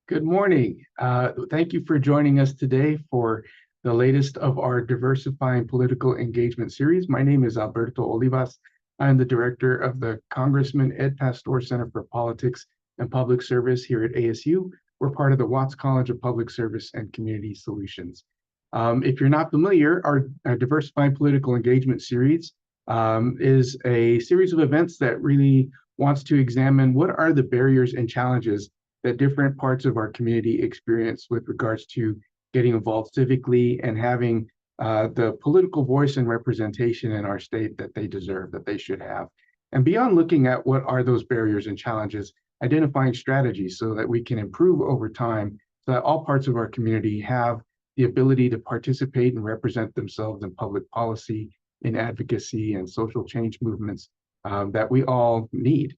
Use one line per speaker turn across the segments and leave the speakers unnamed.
Good morning. Thank you for joining us today for the latest of our Diversifying Political Engagement series. My name is Alberto Olivas. I'm the director of the Congressman Ed Pastor Center for Politics and Public Service here at ASU. We're part of the Watts College of Public Service and Community Solutions. If you're not familiar, our Diversifying Political Engagement series is a series of events that really wants to examine what are the barriers and challenges that different parts of our community experience with regards to getting involved civically and having the political voice and representation in our state that they deserve, that they should have. And beyond looking at what are those barriers and challenges, identifying strategies so that we can improve over time so that all parts of our community have the ability to participate and represent themselves in public policy, in advocacy, and social change movements that we all need.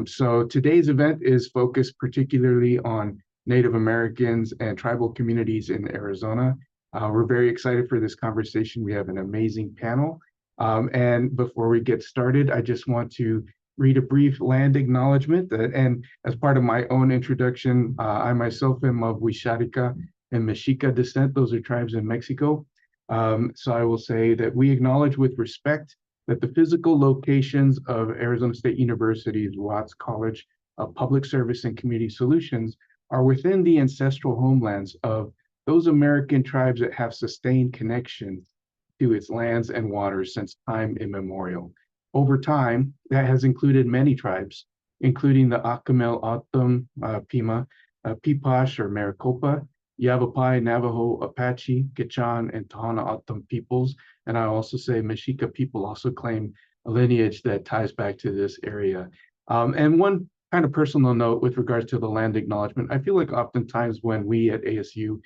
So today's event is focused particularly on Native Americans and tribal communities in Arizona. We're very excited for this conversation. We have an amazing panel. And before we get started, I just want to read a brief land acknowledgement. And as part of my own introduction, I myself am of Wixárika and Mexica descent. Those are tribes in Mexico. So I will say that we acknowledge with respect that the physical locations of Arizona State University's Watts College of Public Service and Community Solutions are within the ancestral homelands of those American tribes that have sustained connections to its lands and waters since time immemorial. Over time, that has included many tribes, including the Acamel O'odham Pima, Pipash or Maricopa, Yavapai, Navajo, Apache, Quechan, and Tohono O'odham peoples. And I also say Mexica people also claim a lineage that ties back to this area. And one kind of personal note with regards to the land acknowledgement, I feel like oftentimes when we at ASU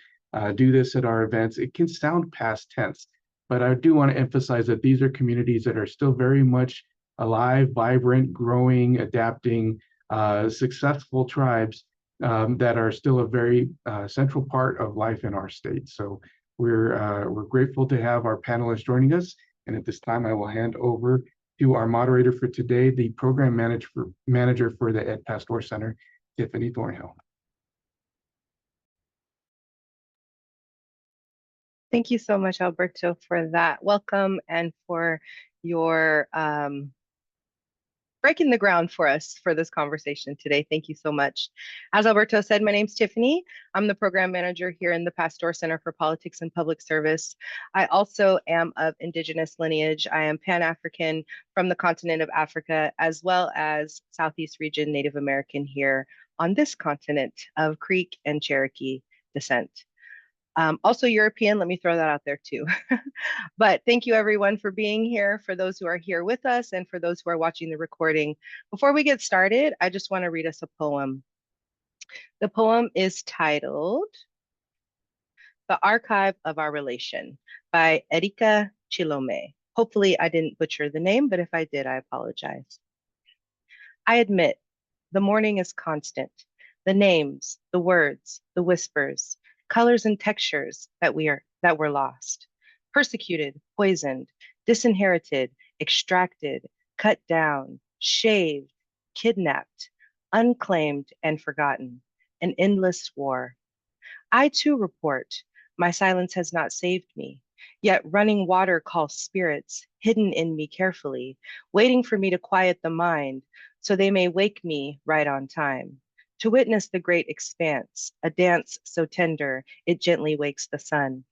do this at our events, it can sound past tense. But I do want to emphasize that these are communities that are still very much alive, vibrant, growing, adapting, successful tribes that are still a very central part of life in our state. So we're grateful to have our panelists joining us. And at this time, I will hand over to our moderator for today, the program manager for the Ed Pastor Center, Tiffany Thornhill.
Thank you so much, Alberto, for that welcome and for your breaking the ground for us for this conversation today. Thank you so much. As Alberto said, my name's Tiffany. I'm the program manager here in the Pastor Center for Politics and Public Service. I also am of Indigenous lineage. I am Pan-African from the continent of Africa, as well as Southeast region Native American here on this continent of Creek and Cherokee descent. Also European, let me throw that out there too. But thank you everyone for being here, for those who are here with us and for those who are watching the recording. Before we get started, I just want to read us a poem. The poem is titled The Archive of Our Relation by Erika Chilome. Hopefully I didn't butcher the name, but if I did, I apologize. I admit, the morning is constant. The names, the words, the whispers, colors and textures that were lost, persecuted, poisoned, disinherited, extracted, cut down, shaved, kidnapped, unclaimed and forgotten, an endless war. I too report, my silence has not saved me, yet running water calls spirits, hidden in me carefully, waiting for me to quiet the mind, so they may wake me right on time. To witness the great expanse, a dance so tender, it gently wakes the sun.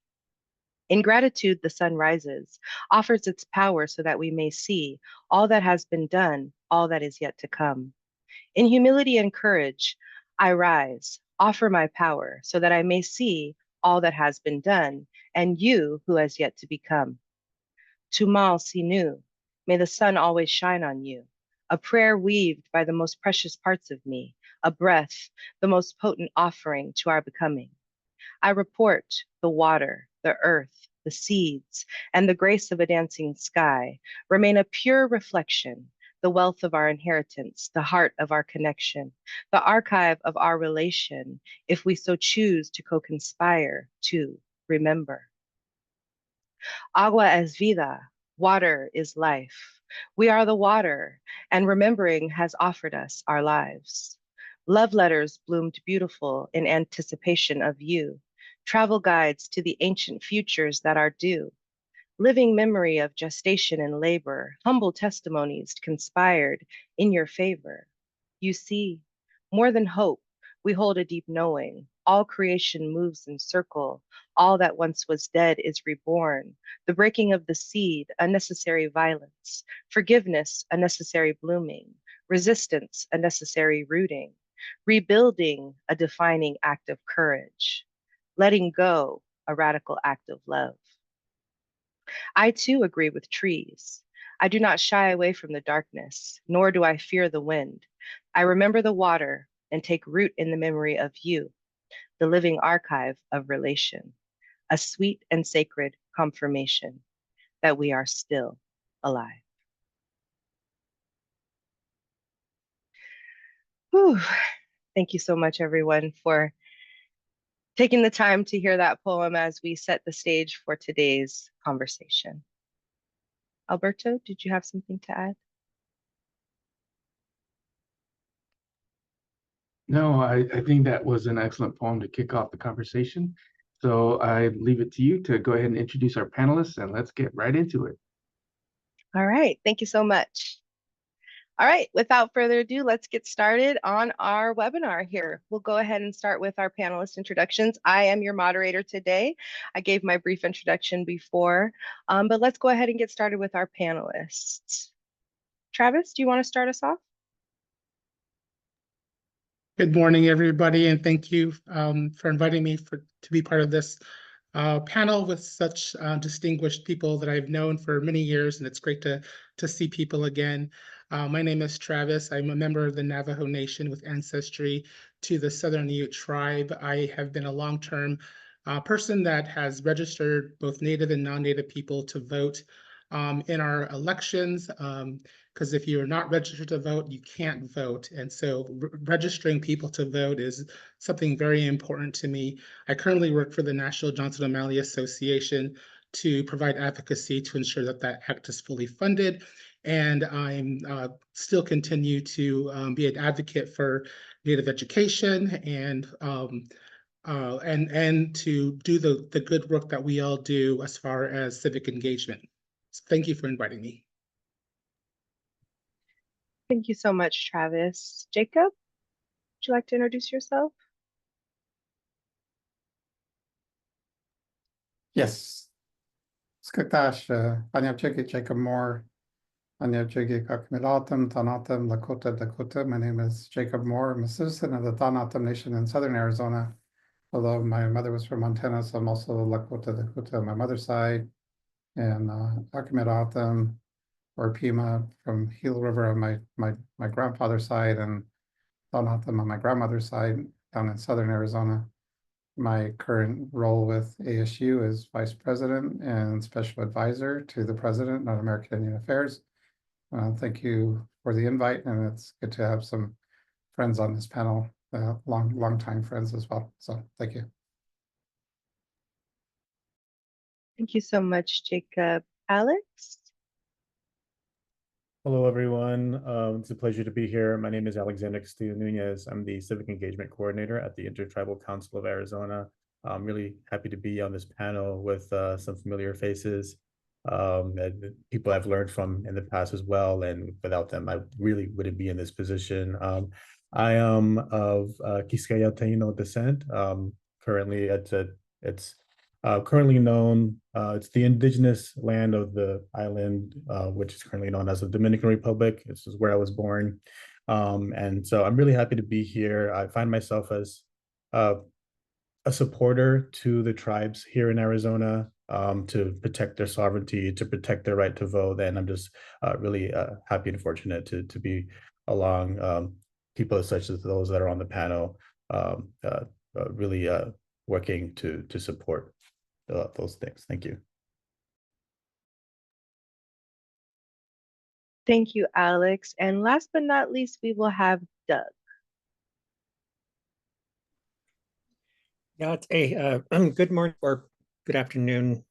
In gratitude, the sun rises, offers its power so that we may see all that has been done, all that is yet to come. In humility and courage, I rise, offer my power so that I may see all that has been done, and you who has yet to become. Tumal Sinu, may the sun always shine on you, a prayer weaved by the most precious parts of me, a breath, the most potent offering to our becoming. I report the water, the earth, the seeds, and the grace of a dancing sky remain a pure reflection, the wealth of our inheritance, the heart of our connection, the archive of our relation, if we so choose to co-conspire to remember. Agua es vida, water is life. We are the water, and remembering has offered us our lives. Love letters bloomed beautiful in anticipation of you. Travel guides to the ancient futures that are due. Living memory of gestation and labor, humble testimonies conspired in your favor. You see, more than hope, we hold a deep knowing. All creation moves in circle. All that once was dead is reborn. The breaking of the seed, a necessary violence. Forgiveness, a necessary blooming. Resistance, a necessary rooting. Rebuilding, a defining act of courage. Letting go, a radical act of love. I too agree with trees. I do not shy away from the darkness, nor do I fear the wind. I remember the water and take root in the memory of you, the living archive of relation, a sweet and sacred confirmation that we are still alive. Whew. Thank you so much, everyone, for taking the time to hear that poem as we set the stage for today's conversation. Alberto, did you have something to add?
No, I think that was an excellent poem to kick off the conversation. So I leave it to you to go ahead and introduce our panelists, and let's get right into it.
All right, thank you so much. All right, without further ado, let's get started on our webinar here. We'll go ahead and start with our panelist introductions. I am your moderator today. I gave my brief introduction before, but let's go ahead and get started with our panelists. Travis, do you want to start us off?
Good morning, everybody, and thank you for inviting me to be part of this panel with such distinguished people that I've known for many years, and it's great to see people again. My name is Travis. I'm a member of the Navajo Nation with ancestry to the Southern Ute tribe. I have been a long-term person that has registered both Native and non-Native people to vote in our elections. Because if you're not registered to vote, you can't vote. And so registering people to vote is something very important to me. I currently work for the National Johnson O'Malley Association to provide advocacy to ensure that that act is fully funded. And I'm still continue to be an advocate for Native education and to do the good work that we all do as far as civic engagement. So thank you for inviting me.
Thank you so much, Travis. Jacob, would you like to introduce yourself?
Yes. Skatash, Anyabchiki, Jacob Moore, Anyabchiki, Kakmilatam, Tanatam, Lakota, Dakota. My name is Jacob Moore. I'm a citizen of the Tanatam Nation in southern Arizona. Although my mother was from Montana, so I'm also Lakota, Dakota on my mother's side. And Akmilatam or Pima from Gila River on my grandfather's side, and Tanatam on my grandmother's side down in southern Arizona. My current role with ASU is Vice President and Special Advisor to the President on American Indian Affairs. Thank you for the invite, and it's good to have some friends on this panel, long time friends as well. So thank you.
Thank you so much, Jacob. Alex?
Hello, everyone. It's a pleasure to be here. My name is Alexander Castillo Nunez. I'm the Civic Engagement Coordinator at the Intertribal Council of Arizona. I'm really happy to be on this panel with some familiar faces and people I've learned from in the past as well. And without them, I really wouldn't be in this position. I am of Quisqueya Taino descent. Currently, it's currently known, it's the indigenous land of the island, which is currently known as the Dominican Republic. This is where I was born. And so I'm really happy to be here. I find myself as a supporter to the tribes here in Arizona to protect their sovereignty, to protect their right to vote. And I'm just really happy and fortunate to be along people such as those that are on the panel, really working to support those things. Thank you.
Thank you, Alex. And last but not least, we will have Doug.
Yeah, it's a good morning or good afternoon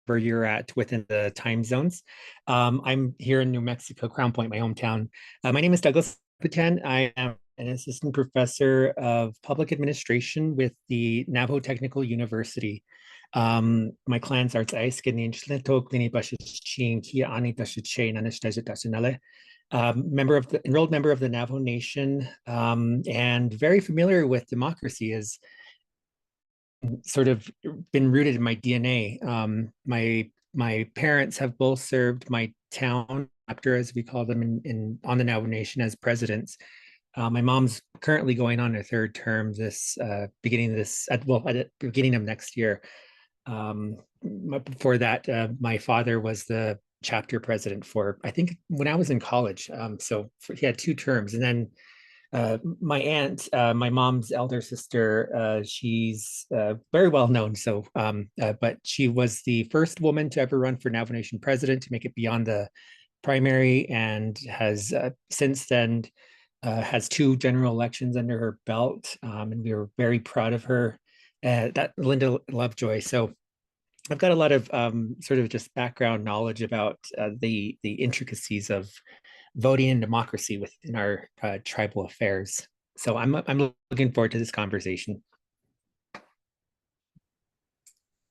where you're at within the time zones. I'm here in New Mexico, Crown Point, my hometown. My name is Douglas Putan. I am an assistant professor of public administration with the Navajo Technical University. My clan's arts ice getting enrolled member of the Navajo Nation, and very familiar with democracy, has sort of been rooted in my DNA. My parents have both served my town chapter, as we call them, on the Navajo Nation as presidents. My mom's currently going on her third term beginning of next year. Before that, my father was the chapter president for, I think, when I was in college. He had 2 terms. And then my aunt, my mom's elder sister, she's very well known. But she was the first woman to ever run for Navajo Nation president to make it beyond the primary, and has since then has 2 general elections under her belt. And we were very proud of her, that Linda Lovejoy. So I've got a lot of sort of just background knowledge about the intricacies of voting and democracy within our tribal affairs. So I'm looking forward to this conversation.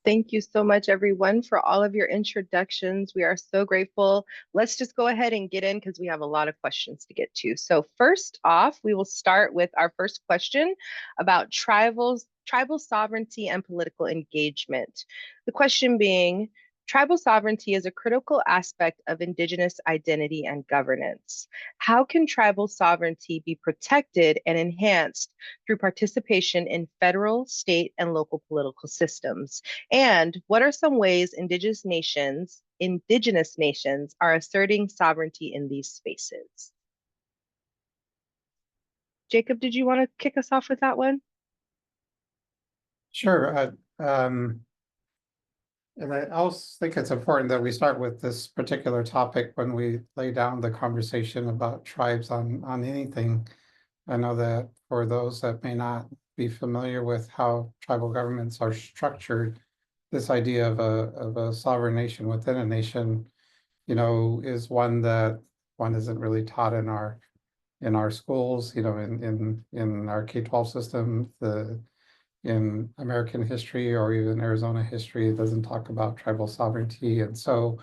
Thank you so much, everyone, for all of your introductions. We are so grateful. Let's just go ahead and get in, because we have a lot of questions to get to. So first off, we will start with our first question about tribal sovereignty and political engagement. The question being, tribal sovereignty is a critical aspect of Indigenous identity and governance. How can tribal sovereignty be protected and enhanced through participation in federal, state, and local political systems? And what are some ways Indigenous nations are asserting sovereignty in these spaces? Jacob, did you want to kick us off with that one?
Sure. And I also think it's important that we start with this particular topic when we lay down the conversation about tribes on anything. I know that for those that may not be familiar with how tribal governments are structured, this idea of a sovereign nation within a nation, is one that one isn't really taught in our schools, in our K-12 system. In American history or even Arizona history, it doesn't talk about tribal sovereignty. And so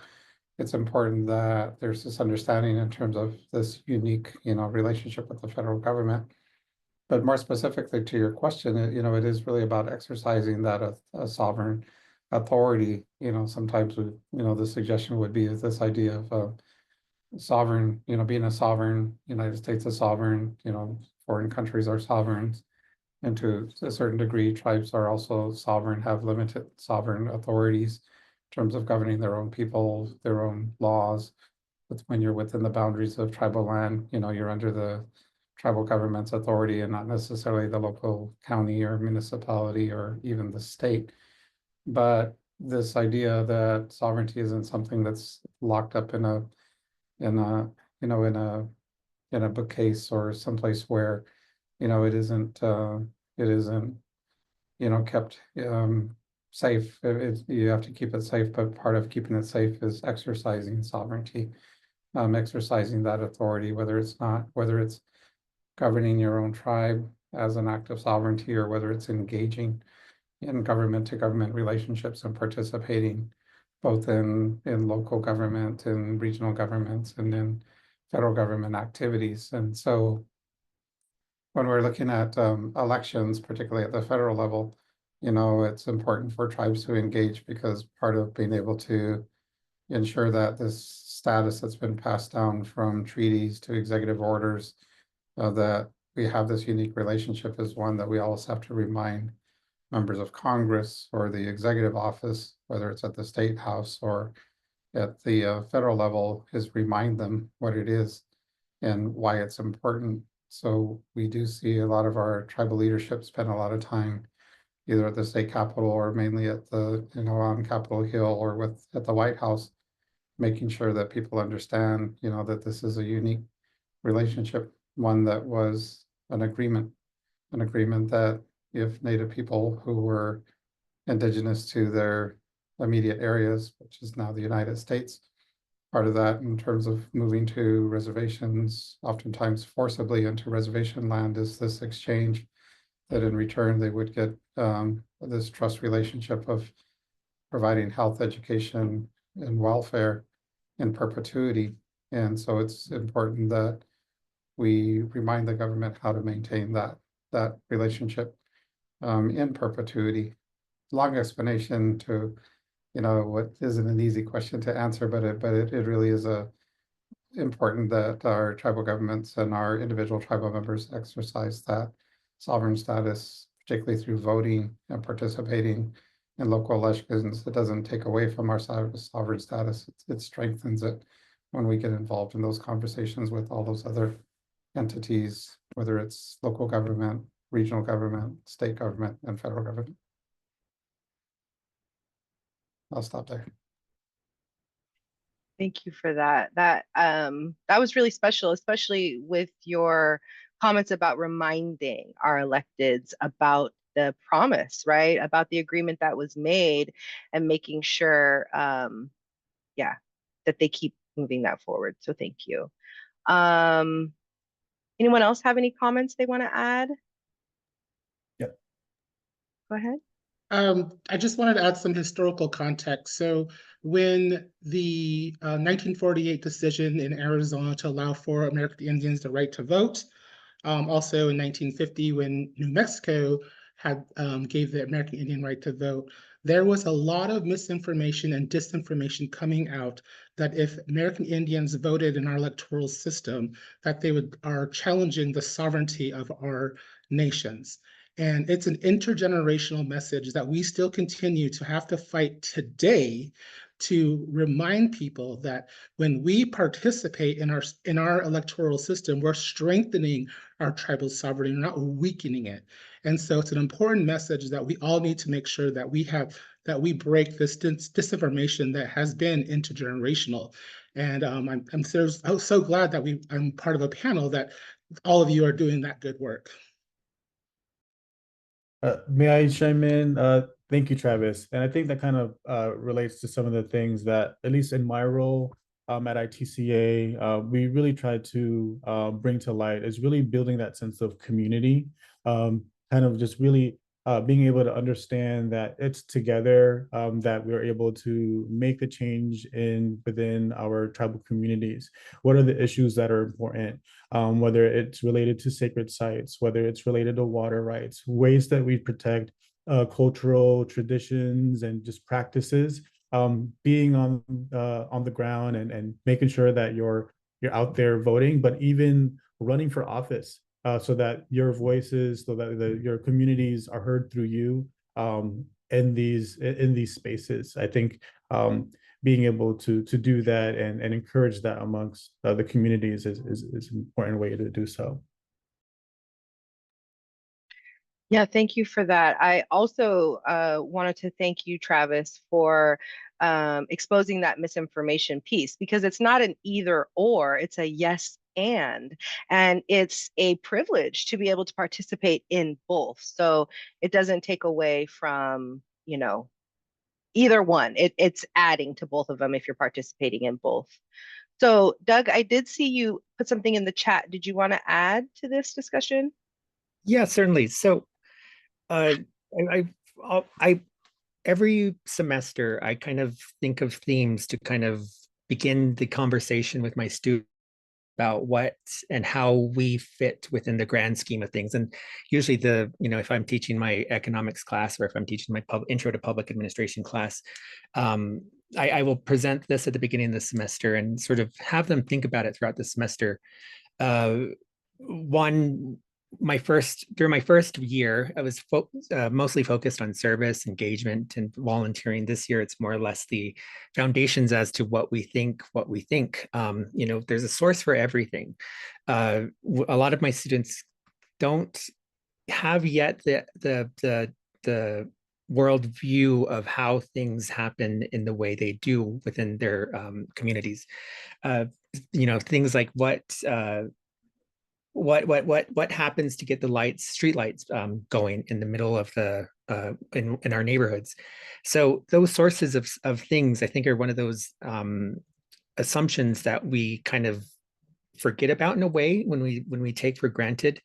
it's important that there's this understanding in terms of this unique, relationship with the federal government. But more specifically to your question, it is really about exercising that a sovereign authority. Sometimes the suggestion would be this idea of sovereign, being a sovereign, United States is sovereign, foreign countries are sovereigns. And to a certain degree, tribes are also sovereign, have limited sovereign authorities in terms of governing their own people, their own laws. But when you're within the boundaries of tribal land, you're under the tribal government's authority and not necessarily the local county or municipality or even the state. But this idea that sovereignty isn't something that's locked up in a bookcase or someplace where it isn't kept safe. You have to keep it safe, but part of keeping it safe is exercising sovereignty, exercising that authority, whether it's governing your own tribe as an act of sovereignty, or whether it's engaging in government to government relationships and participating both in local government and regional governments and in federal government activities. And so when we're looking at elections, particularly at the federal level, it's important for tribes to engage, because part of being able to ensure that this status that's been passed down from treaties to executive orders, that we have this unique relationship, is one that we always have to remind members of Congress or the executive office, whether it's at the state house or at the federal level, is remind them what it is and why it's important. So we do see a lot of our tribal leadership spend a lot of time either at the state capitol or mainly at the, on Capitol Hill or at the White House, making sure that people understand, that this is a unique relationship, one that was an agreement that if Native people who were indigenous to their immediate areas, which is now the United States, part of that in terms of moving to reservations, oftentimes forcibly into reservation land, is this exchange that in return they would get this trust relationship of providing health, education, and welfare in perpetuity. And so it's important that we remind the government how to maintain that relationship in perpetuity. Long explanation to, what isn't an easy question to answer, but it really is important that our tribal governments and our individual tribal members exercise that sovereign status, particularly through voting and participating in local elections. It doesn't take away from our sovereign status. It strengthens it when we get involved in those conversations with all those other entities, whether it's local government, regional government, state government, and federal government. I'll stop there.
Thank you for that. That was really special, especially with your comments about reminding our electeds about the promise, right? About the agreement that was made and making sure, yeah, that they keep moving that forward. So thank you. Anyone else have any comments they want to add?
Yep.
Go ahead.
I just wanted to add some historical context. So when the 1948 decision in Arizona to allow for American Indians the right to vote, also in 1950 when New Mexico had gave the American Indian right to vote, there was a lot of misinformation and disinformation coming out that if American Indians voted in our electoral system, that they are challenging the sovereignty of our nations. And it's an intergenerational message that we still continue to have to fight today to remind people that when we participate in our electoral system, we're strengthening our tribal sovereignty, not weakening it. And so it's an important message that we all need to make sure that we break this disinformation that has been intergenerational. And I'm so glad that I'm part of a panel that all of you are doing that good work.
May I chime in? Thank you, Travis. And I think that kind of relates to some of the things that, at least in my role at ITCA, we really try to bring to light is really building that sense of community, kind of just really being able to understand that it's together that we're able to make the change within our tribal communities. What are the issues that are important? Whether it's related to sacred sites, whether it's related to water rights, ways that we protect cultural traditions and just practices, being on the ground and making sure that you're out there voting, but even running for office. So that your voices, so that your communities are heard through you in these spaces. I think being able to do that and encourage that amongst the communities is an important way to do so.
Yeah, thank you for that. I also wanted to thank you, Travis, for exposing that misinformation piece, because it's not an either or, it's a yes and it's a privilege to be able to participate in both. So it doesn't take away from, either one. It's adding to both of them if you're participating in both. So Doug, I did see you put something in the chat. Did you want to add to this discussion?
Yeah, certainly. So I every semester I kind of think of themes to kind of begin the conversation with my students about what and how we fit within the grand scheme of things. And usually if I'm teaching my economics class or if I'm teaching my intro to public administration class, I will present this at the beginning of the semester and sort of have them think about it throughout the semester. During my first year, I was mostly focused on service, engagement, and volunteering. This year, it's more or less the foundations as to what we think. There's a source for everything. A lot of my students don't have yet the world view of how things happen in the way they do within their communities. Things like what happens to get the street lights going in the middle of the in our neighborhoods. So those sources of things, I think, are one of those assumptions that we kind of forget about in a way when we take for granted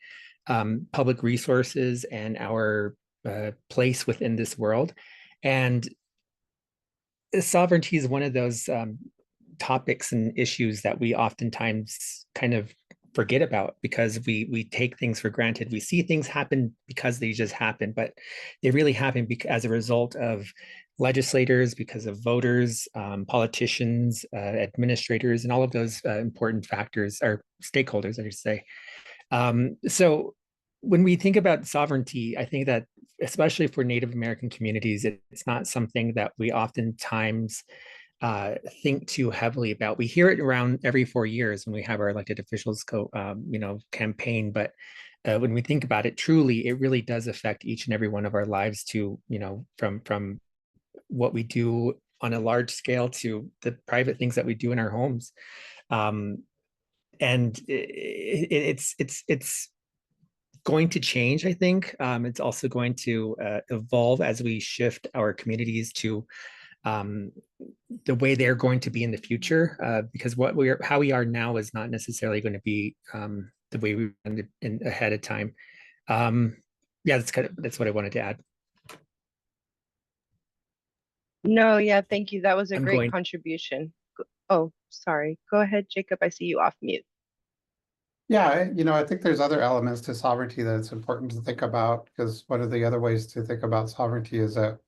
public resources and our place within this world. And sovereignty is one of those topics and issues that we oftentimes kind of forget about because we take things for granted. We see things happen because they just happen, but they really happen as a result of legislators, because of voters, politicians, administrators, and all of those important factors, or stakeholders, I should say. So when we think about sovereignty, I think that especially for Native American communities, it's not something that we oftentimes think too heavily about. We hear it around every 4 years when we have our elected officials campaign, but when we think about it, truly, it really does affect each and every one of our lives to, from what we do on a large scale to the private things that we do in our homes. And it's going to change, I think. It's also going to evolve as we shift our communities to the way they're going to be in the future, because how we are now is not necessarily going to be the way we were in ahead of time. Yeah, that's what I wanted to add.
No, yeah, thank you. That was a great contribution. Oh, sorry. Go ahead, Jacob. I see you off mute.
Yeah, I think there's other elements to sovereignty that it's important to think about, because one of the other ways to think about sovereignty is that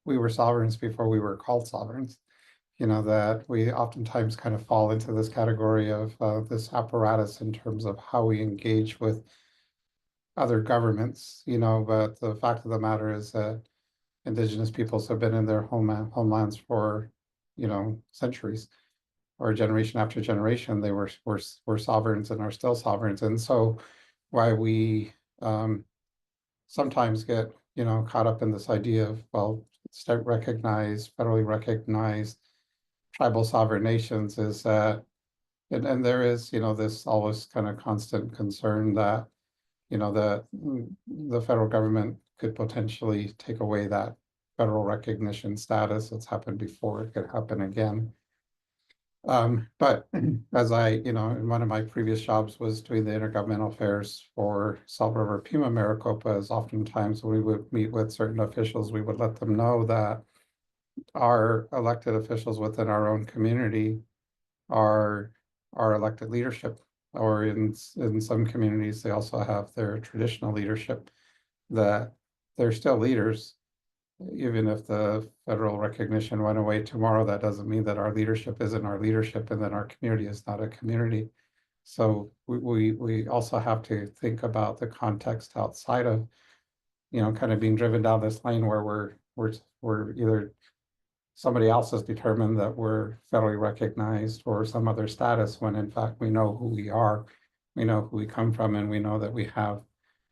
we were sovereigns before we were called sovereigns. That we oftentimes kind of fall into this category of this apparatus in terms of how we engage with other governments, but the fact of the matter is that Indigenous peoples have been in their homelands for, centuries, or generation after generation. They were sovereigns and are still sovereigns. And so why we sometimes get, caught up in this idea of, well, state recognized, federally recognized tribal sovereign nations is that, and there is, this always kind of constant concern that, that the federal government could potentially take away that federal recognition status. It's happened before, it could happen again. But as I, in one of my previous jobs was doing the intergovernmental affairs for Salt River Pima Maricopas, oftentimes when we would meet with certain officials, we would let them know that our elected officials within our own community are our elected leadership, or in some communities, they also have their traditional leadership, that they're still leaders. Even if the federal recognition went away tomorrow, that doesn't mean that our leadership isn't our leadership and that our community is not a community. So we also have to think about the context outside of, kind of being driven down this lane where we're either somebody else has determined that we're federally recognized or some other status, when in fact we know who we are, we know who we come from, and we know that we have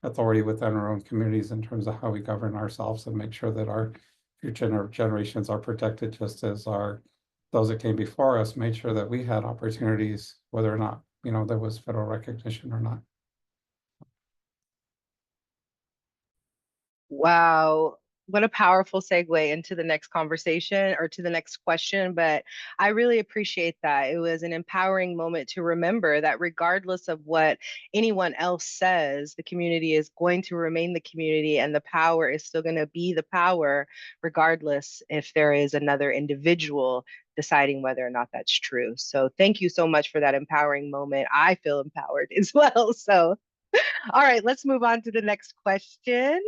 authority within our own communities in terms of how we govern ourselves and make sure that our future generations are protected, just as those that came before us made sure that we had opportunities, whether or not, there was federal recognition or not.
Wow. What a powerful segue into the next conversation or to the next question. But I really appreciate that. It was an empowering moment to remember that regardless of what anyone else says, the community is going to remain the community, and the power is still going to be the power, regardless if there is another individual deciding whether or not that's true. So thank you so much for that empowering moment. I feel empowered as well. So, all right, let's move on to the next question.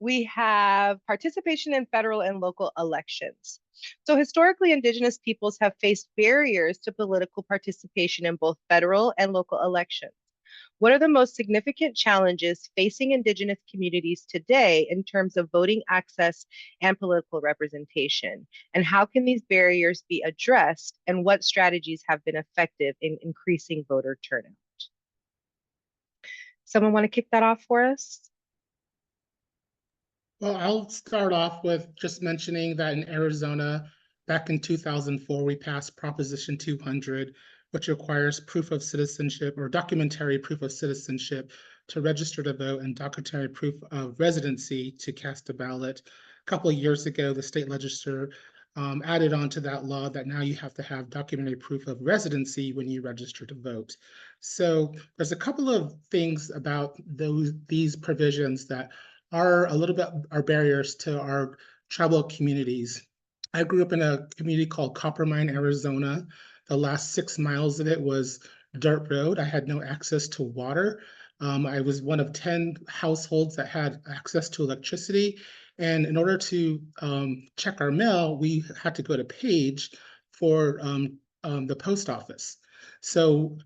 We have participation in federal and local elections. So historically, Indigenous peoples have faced barriers to political participation in both federal and local elections. What are the most significant challenges facing Indigenous communities today in terms of voting access and political representation? And how can these barriers be addressed? And what strategies have been effective in increasing voter turnout? Someone want to kick that off for us?
Well, I'll start off with just mentioning that in Arizona, back in 2004, we passed Proposition 200, which requires proof of citizenship or documentary proof of citizenship to register to vote and documentary proof of residency to cast a ballot. A couple of years ago, the state legislature added on to that law that now you have to have documentary proof of residency when you register to vote. So there's a couple of things about these provisions that are a little bit are barriers to our tribal communities. I grew up in a community called Coppermine, Arizona. The last 6 miles of it was dirt road. I had no access to water. I was one of 10 households that had access to electricity. And in order to check our mail, we had to go to Page for the post office. So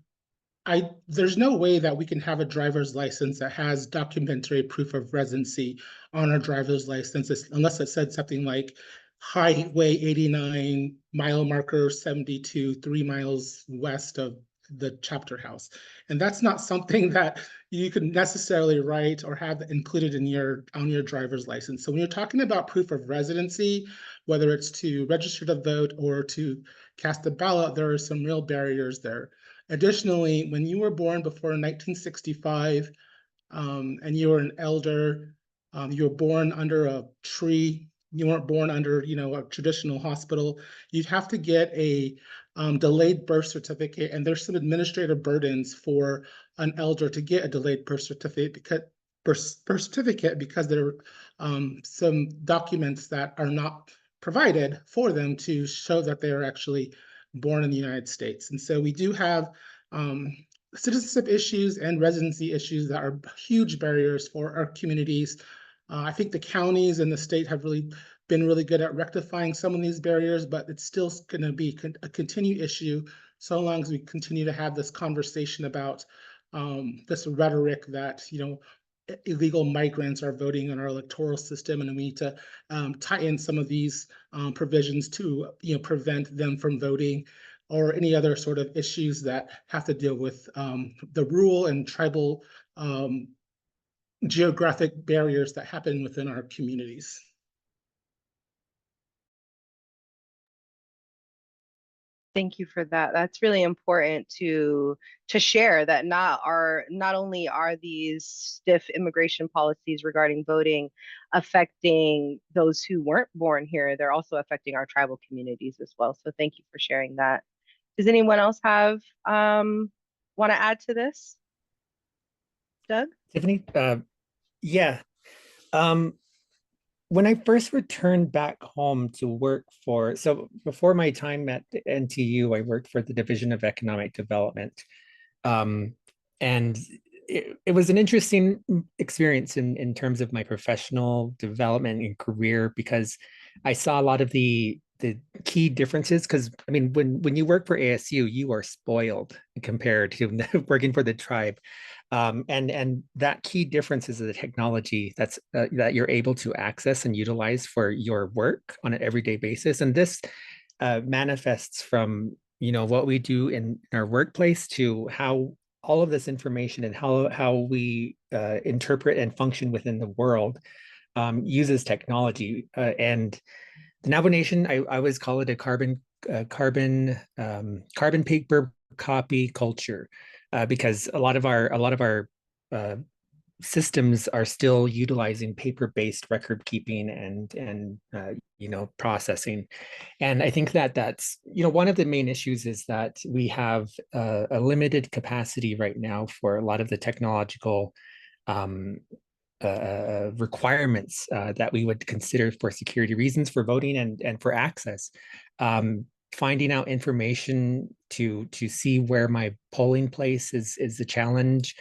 there's no way that we can have a driver's license that has documentary proof of residency on our driver's license unless it said something like Highway 89, mile marker 72, 3 miles west of the chapter house. And that's not something that you can necessarily write or have included in on your driver's license. So when you're talking about proof of residency, whether it's to register to vote or to cast a ballot, there are some real barriers there. Additionally, when you were born before 1965 and you were an elder, you were born under a tree, you weren't born under, a traditional hospital, you'd have to get a delayed birth certificate. And there's some administrative burdens for an elder to get a delayed birth certificate because there are some documents that are not provided for them to show that they are actually born in the United States. And so we do have citizenship issues and residency issues that are huge barriers for our communities. I think the counties and the state have been really good at rectifying some of these barriers, but it's still going to be a continued issue so long as we continue to have this conversation about this rhetoric that, illegal migrants are voting in our electoral system, and we need to tie in some of these provisions to, prevent them from voting, or any other sort of issues that have to deal with the rural and tribal geographic barriers that happen within our communities.
Thank you for that. That's really important to share that not only are these stiff immigration policies regarding voting affecting those who weren't born here, they're also affecting our tribal communities as well. So thank you for sharing that. Does anyone else have want to add to this? Doug?
Tiffany? Yeah. When I first returned back home to work so before my time at NTU, I worked for the Division of Economic Development. And it was an interesting experience in terms of my professional development and career, because I saw a lot of the key differences. Because I mean, when you work for ASU, you are spoiled compared to working for the tribe. And that key difference is the technology that you're able to access and utilize for your work on an everyday basis. And this manifests from what we do in our workplace to how all of this information and how we interpret and function within the world uses technology. And the Navajo Nation, I always call it a carbon paper copy culture. Because a lot of our systems are still utilizing paper-based record keeping and processing, and I think that's one of the main issues is that we have a limited capacity right now for a lot of the technological requirements that we would consider for security reasons for voting and for access. Finding out information to see where my polling place is a challenge.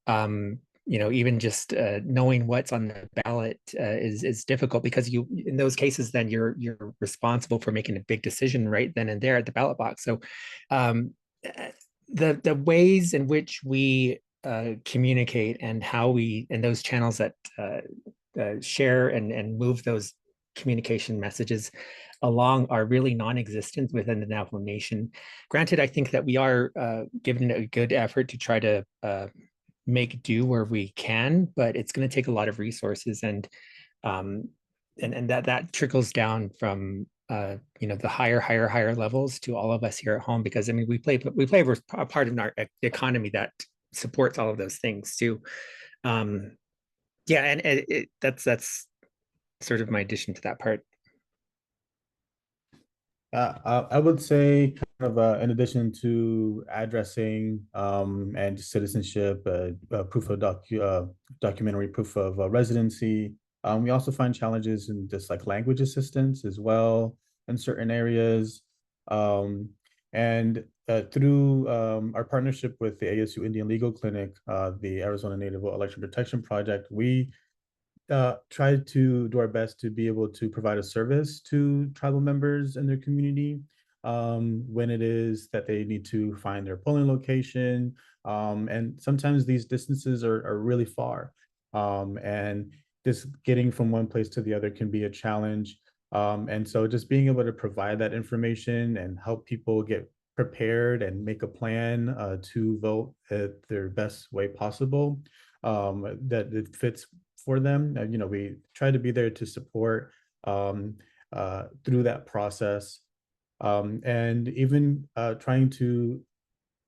Even just knowing what's on the ballot is difficult, because in those cases then you're responsible for making a big decision right then and there at the ballot box. So the ways in which we communicate and how we and those channels that share and move those communication messages along are really non-existent within the Navajo Nation. Granted, I think that we are giving a good effort to try to make do where we can, but it's going to take a lot of resources, and that trickles down from the higher levels to all of us here at home, because I mean we play a part in our economy that supports all of those things too. And that's sort of my addition to that part.
I would say kind of in addition to addressing and citizenship, proof of documentary proof of residency, we also find challenges in just like language assistance as well in certain areas. And through our partnership with the ASU Indian Legal Clinic, the Arizona Native Election Protection Project, we try to do our best to be able to provide a service to tribal members in their community when it is that they need to find their polling location. And sometimes these distances are really far. And just getting from one place to the other can be a challenge. And so just being able to provide that information and help people get prepared and make a plan to vote at their best way possible that it fits for them. We try to be there to support through that process, and even trying to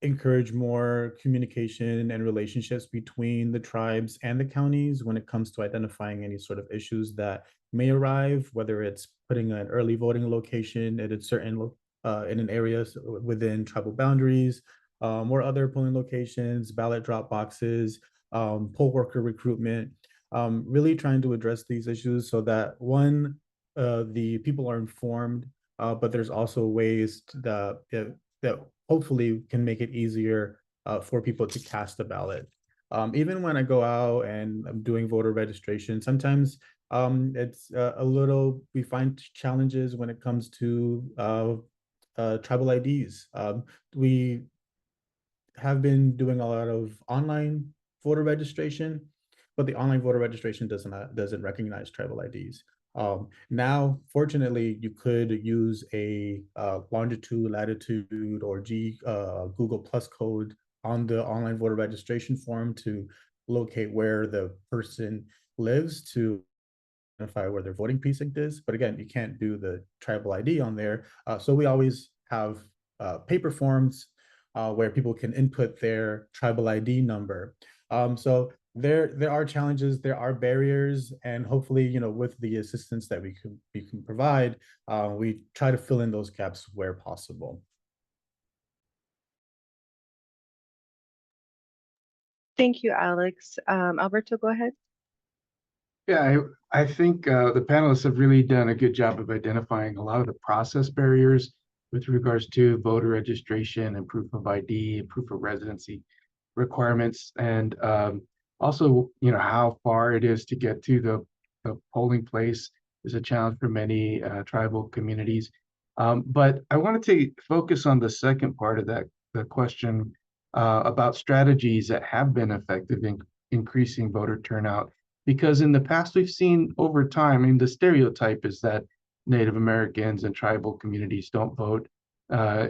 encourage more communication and relationships between the tribes and the counties when it comes to identifying any sort of issues that may arrive, whether it's putting an early voting location at a certain in an area within tribal boundaries, or other polling locations, ballot drop boxes, poll worker recruitment, really trying to address these issues so that one, the people are informed, but there's also ways that hopefully can make it easier for people to cast a ballot. Even when I go out and I'm doing voter registration, sometimes it's we find challenges when it comes to tribal IDs. We have been doing a lot of online voter registration, but the online voter registration doesn't recognize tribal IDs. Now, fortunately, you could use a longitude, latitude, or Google Plus code on the online voter registration form to locate where the person lives to identify where their voting precinct is. But again, you can't do the tribal ID on there. So we always have paper forms where people can input their tribal ID number. So there are challenges, there are barriers, and hopefully, with the assistance that we can provide, we try to fill in those gaps where possible.
Thank you, Alex. Alberto, go ahead.
Yeah, I think the panelists have really done a good job of identifying a lot of the process barriers with regards to voter registration and proof of ID, proof of residency requirements, and also, how far it is to get to the polling place is a challenge for many tribal communities. But I wanted to focus on the second part of the question about strategies that have been effective in increasing voter turnout. Because in the past, we've seen over time, the stereotype is that Native Americans and tribal communities don't vote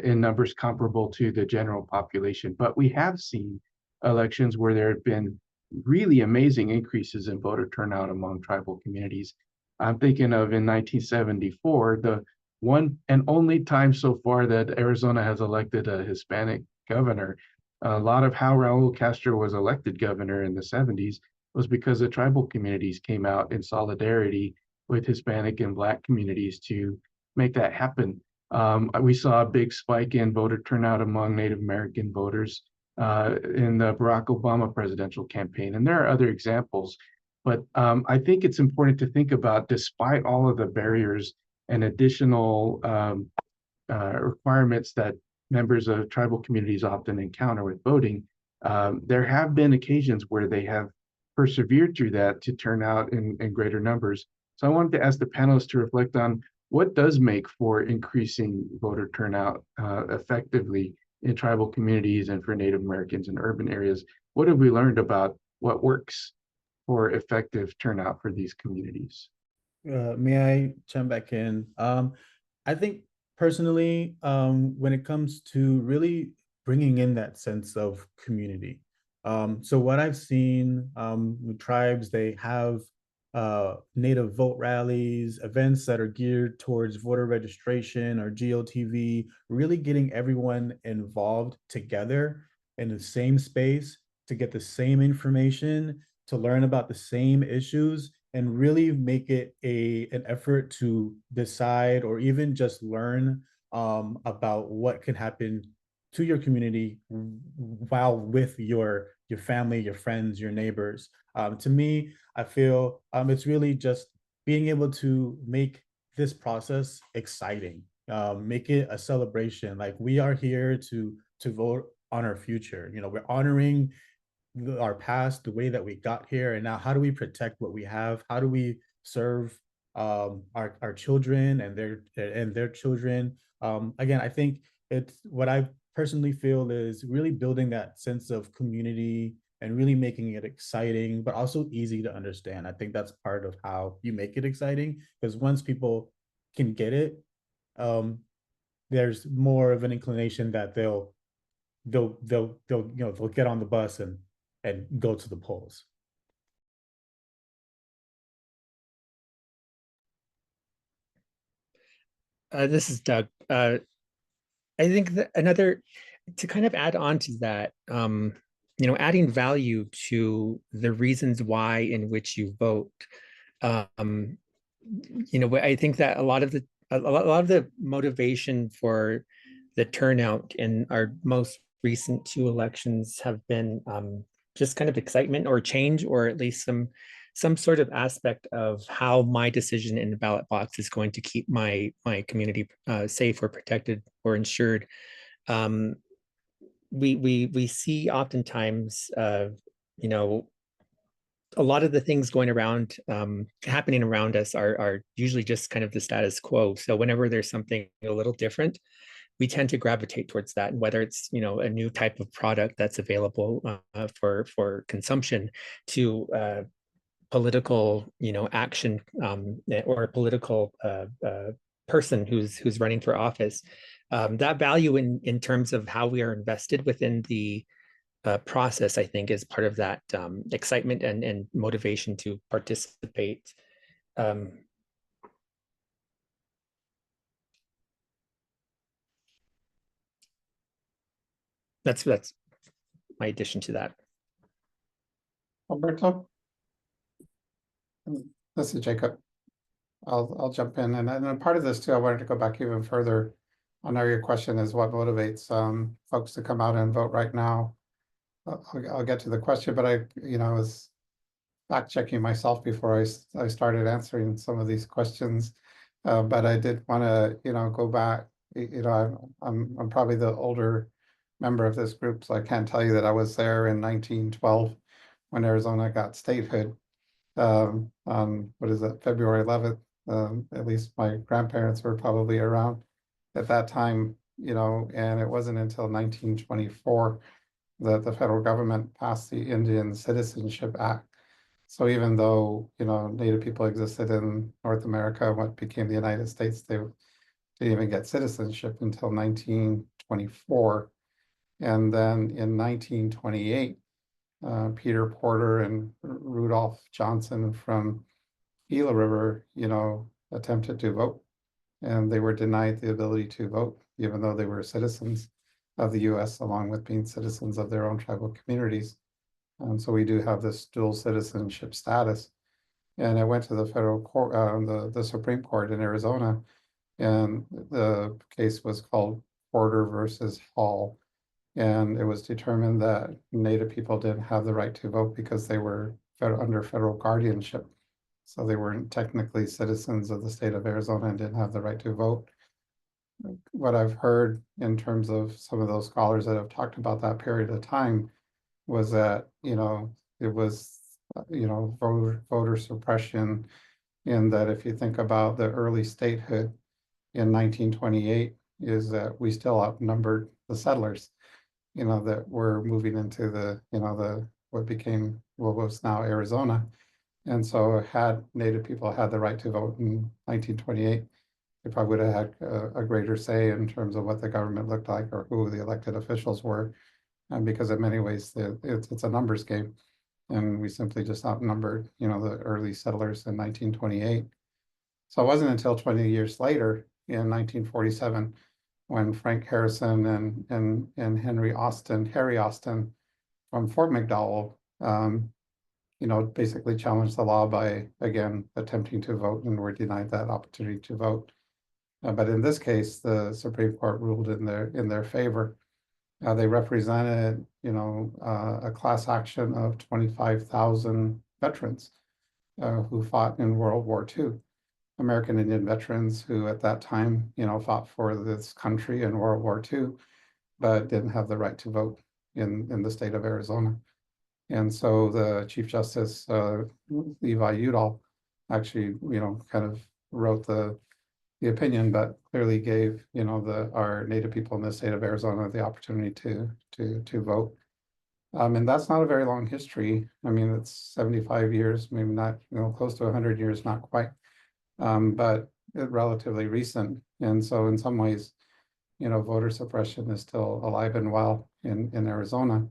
in numbers comparable to the general population. But we have seen elections where there have been really amazing increases in voter turnout among tribal communities. I'm thinking of in 1974, the one and only time so far that Arizona has elected a Hispanic governor. A lot of how Raul Castro was elected governor in the 70s was because the tribal communities came out in solidarity with Hispanic and Black communities to make that happen. We saw a big spike in voter turnout among Native American voters in the Barack Obama presidential campaign. And there are other examples. But I think it's important to think about, despite all of the barriers and additional requirements that members of tribal communities often encounter with voting, there have been occasions where they have persevered through that to turn out in greater numbers. So I wanted to ask the panelists to reflect on what does make for increasing voter turnout effectively in tribal communities and for Native Americans in urban areas. What have we learned about what works for effective turnout for these communities?
May I chime back in? I think personally, when it comes to really bringing in that sense of community, so what I've seen with tribes, they have native vote rallies, events that are geared towards voter registration or GOTV, really getting everyone involved together in the same space to get the same information, to learn about the same issues, and really make it an effort to decide or even just learn about what can happen to your community while with your family, your friends, your neighbors. To me, I feel it's really just being able to make this process exciting, make it a celebration. Like, we are here to vote on our future. You know, we're honoring our past, the way that we got here, and now how do we protect what we have? How do we serve our children and their children? Again, I think it's what I personally feel is really building that sense of community and really making it exciting, but also easy to understand. I think that's part of how you make it exciting, because once people can get it, there's more of an inclination that they'll they'll get on the bus and go to the polls.
This is Doug. I think that to kind of add on to that, adding value to the reasons why in which you vote. I think that a lot of the motivation for the turnout in our most recent two elections have been just kind of excitement or change, or at least some sort of aspect of how my decision in the ballot box is going to keep my community safe or protected or insured. We see oftentimes, a lot of the things going around, happening around us are usually just kind of the status quo. So whenever there's something a little different, we tend to gravitate towards that. And whether it's, a new type of product that's available for consumption, to political, action, or a political person who's running for office, that value in terms of how we are invested within the process, I think, is part of that excitement and motivation to participate. That's my addition to that.
Alberto? This is Jacob. I'll jump in, and part of this too, I wanted to go back even further. I know your question is what motivates folks to come out and vote right now. I'll get to the question, but I was fact checking myself before I started answering some of these questions. But I did want to go back. I'm probably the older member of this group, so I can't tell you that I was there in 1912 when Arizona got statehood. On what is it, February 11th. At least my grandparents were probably around at that time, and it wasn't until 1924 that the federal government passed the Indian Citizenship Act. So even though, Native people existed in North America, what became the United States, they didn't even get citizenship until 1924. And then in 1928, Peter Porter and Rudolph Johnson from Gila River, attempted to vote, and they were denied the ability to vote, even though they were citizens of the U.S., along with being citizens of their own tribal communities. And so we do have this dual citizenship status. And I went to the federal court, the Supreme Court in Arizona, and the case was called Porter versus Hall. And it was determined that Native people didn't have the right to vote because they were under federal guardianship. So they weren't technically citizens of the state of Arizona and didn't have the right to vote. What I've heard in terms of some of those scholars that have talked about that period of time was that, it was, voter suppression, in that if you think about the early statehood in 1928, is that we still outnumbered the settlers, that were moving into the, what was now Arizona. And so had Native people had the right to vote in 1928, they probably would have had a greater say in terms of what the government looked like or who the elected officials were. And because in many ways, it's a numbers game. And we simply just outnumbered, the early settlers in 1928. So it wasn't until 20 years later in 1947 when Frank Harrison and Harry Austin from Fort McDowell, basically challenged the law by, again, attempting to vote, and were denied that opportunity to vote. But in this case, the Supreme Court ruled in their favor. They represented, a class action of 25,000 veterans who fought in World War II. American Indian veterans who at that time, fought for this country in World War II, but didn't have the right to vote in the state of Arizona. And so the Chief Justice, Levi Udall, actually, kind of wrote the opinion, but clearly gave, our Native people in the state of Arizona the opportunity to vote. And that's not a very long history. I mean, it's 75 years, maybe not, close to 100 years, not quite, but relatively recent. And so in some ways, voter suppression is still alive and well in Arizona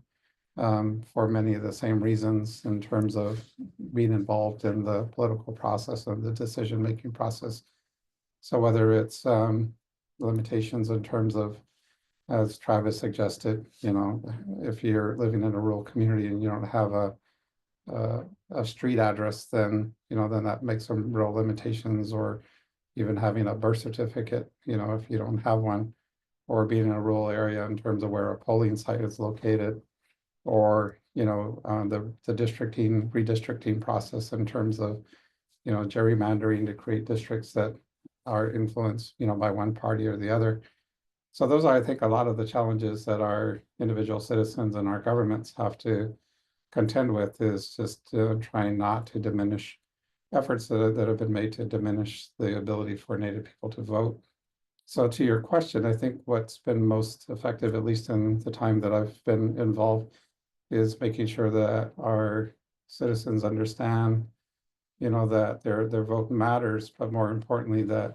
for many of the same reasons in terms of being involved in the political process and the decision-making process. So whether it's limitations in terms of, as Travis suggested, if you're living in a rural community and you don't have a street address, then, then that makes some real limitations, or even having a birth certificate, if you don't have one, or being in a rural area in terms of where a polling site is located, or, the redistricting process in terms of, gerrymandering to create districts that are influenced, by one party or the other. So those are, I think, a lot of the challenges that our individual citizens and our governments have to contend with, is just trying not to diminish efforts that have been made to diminish the ability for Native people to vote. So to your question, I think what's been most effective, at least in the time that I've been involved, is making sure that our citizens understand, that their vote matters, but more importantly, that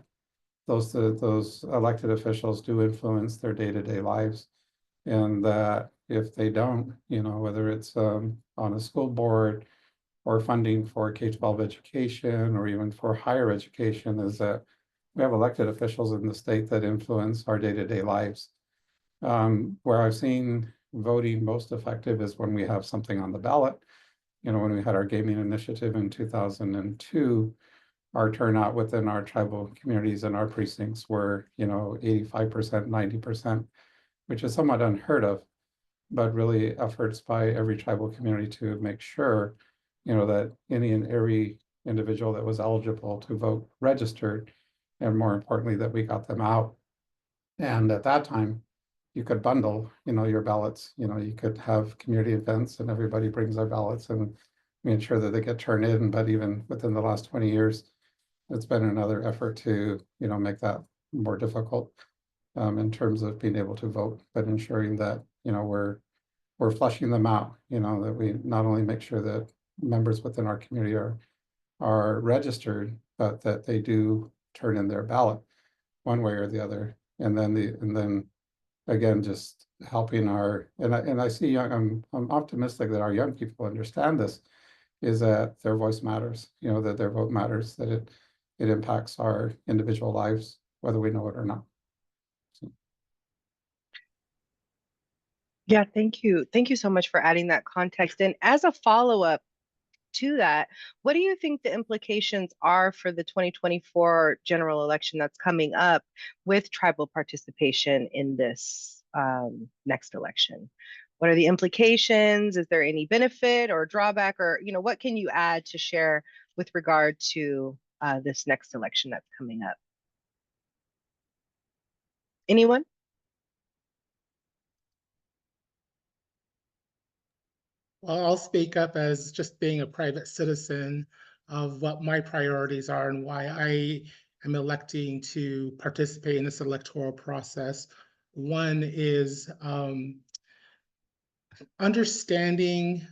those elected officials do influence their day-to-day lives, and that if they don't, whether it's on a school board or funding for K-12 education or even for higher education, is that we have elected officials in the state that influence our day-to-day lives. Where I've seen voting most effective is when we have something on the ballot. When we had our gaming initiative in 2002, our turnout within our tribal communities and our precincts were, 85%, 90%, which is somewhat unheard of, but really efforts by every tribal community to make sure, that any and every individual that was eligible to vote registered, and more importantly, that we got them out. And at that time, you could bundle, your ballots. You could have community events and everybody brings their ballots, and we ensure that they get turned in. But even within the last 20 years, it's been another effort to, make that more difficult in terms of being able to vote, but ensuring that, we're flushing them out, that we not only make sure that members within our community are registered, but that they do turn in their ballot one way or the other. And then again, just helping and I see I'm optimistic that our young people understand this, is that their voice matters, that their vote matters, that it impacts our individual lives, whether we know it or not. So.
Yeah, thank you. Thank you so much for adding that context. And as a follow-up to that, what do you think the implications are for the 2024 general election that's coming up with tribal participation in this next election? What are the implications? Is there any benefit or drawback, or what can you add to share with regard to this next election that's coming up? Anyone?
Well, I'll speak up as just being a private citizen of what my priorities are and why I am electing to participate in this electoral process. One is understanding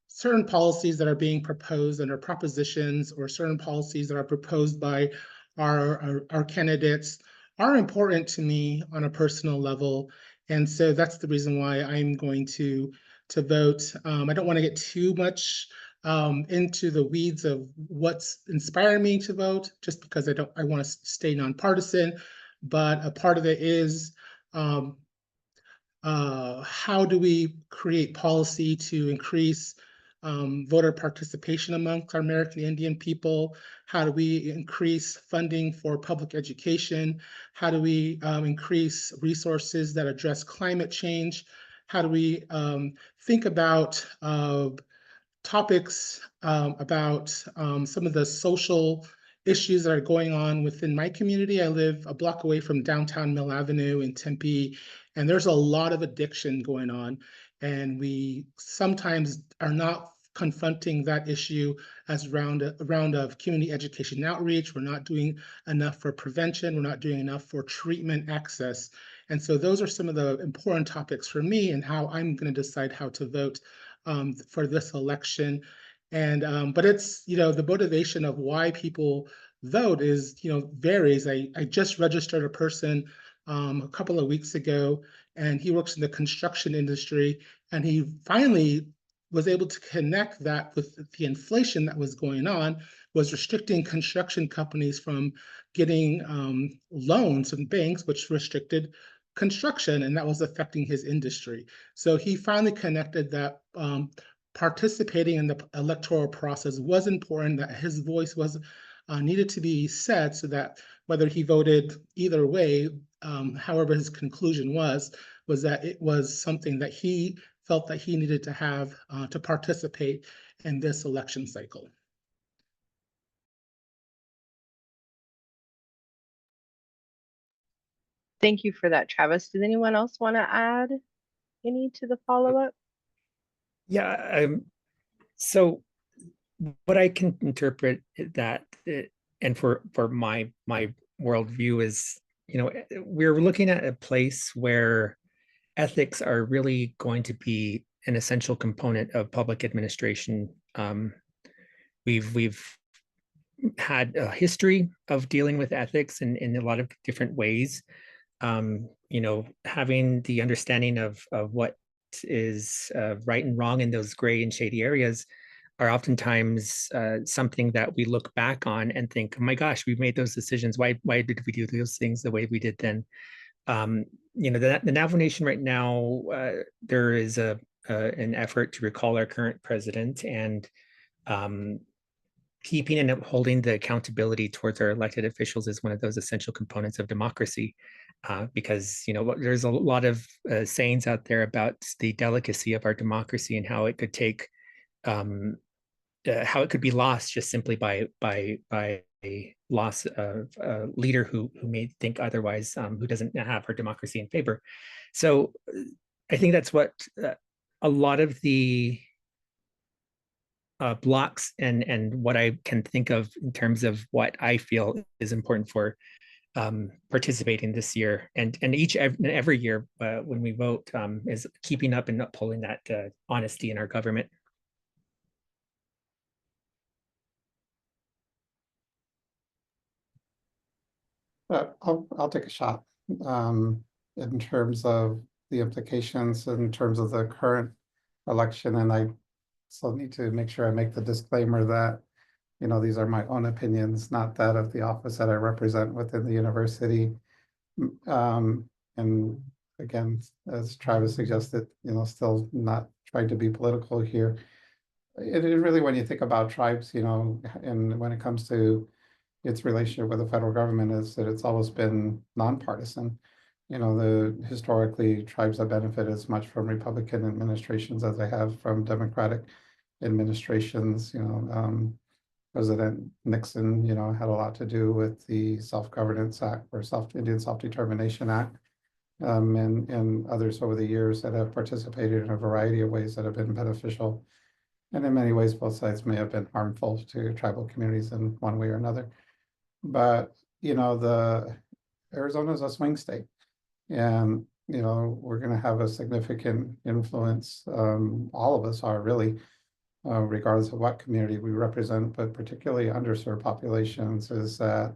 certain policies that are being proposed and are propositions, or certain policies that are proposed by our candidates, are important to me on a personal level. And so that's the reason why I'm going to vote. I don't want to get too much into the weeds of what's inspiring me to vote, just because I want to stay nonpartisan. But a part of it is how do we create policy to increase voter participation amongst our American Indian people? How do we increase funding for public education? How do we increase resources that address climate change? How do we think about topics about some of the social issues that are going on within my community? I live a block away from downtown Mill Avenue in Tempe, and there's a lot of addiction going on. And we sometimes are not confronting that issue as a round of community education outreach. We're not doing enough for prevention. We're not doing enough for treatment access. And so those are some of the important topics for me and how I'm going to decide how to vote for this election. And but it's, the motivation of why people vote is, varies. I just registered a person a couple of weeks ago, and he works in the construction industry, and he finally was able to connect that with the inflation that was going on, was restricting construction companies from getting loans from banks, which restricted construction, and that was affecting his industry. So he finally connected that participating in the electoral process was important, that his voice was needed to be said, so that whether he voted either way, however his conclusion was that it was something that he felt that he needed to have to participate in this election cycle.
Thank you for that, Travis. Does anyone else want to add any to the follow-up?
Yeah, so what I can interpret that, and for my worldview is, we're looking at a place where ethics are really going to be an essential component of public administration. We've had a history of dealing with ethics in a lot of different ways. Having the understanding of what is right and wrong in those gray and shady areas are oftentimes something that we look back on and think, oh my gosh, we made those decisions. Why did we do those things the way we did then? The Navajo Nation right now, there is an effort to recall our current president, and keeping and upholding the accountability towards our elected officials is one of those essential components of democracy. Because there's a lot of sayings out there about the delicacy of our democracy and how it could take, how it could be lost just simply by a loss of a leader who may think otherwise, who doesn't have our democracy in favor. So I think that's what a lot of the blocks and what I can think of in terms of what I feel is important for participating this year, and every year when we vote, is keeping up and upholding that honesty in our government.
I'll take a shot in terms of the implications in terms of the current election, and I still need to make sure I make the disclaimer that these are my own opinions, not that of the office that I represent within the university. And again, as Travis suggested, still not trying to be political here. It really, when you think about tribes, and when it comes to its relationship with the federal government, is that it's always been nonpartisan. Historically, tribes have benefited as much from Republican administrations as they have from Democratic administrations. President Nixon, had a lot to do with the Self-Governance Act or Indian Self-Determination Act, and others over the years that have participated in a variety of ways that have been beneficial. And in many ways, both sides may have been harmful to tribal communities in one way or another. But, Arizona is a swing state, and, we're going to have a significant influence. All of us are really, regardless of what community we represent, but particularly underserved populations, is that,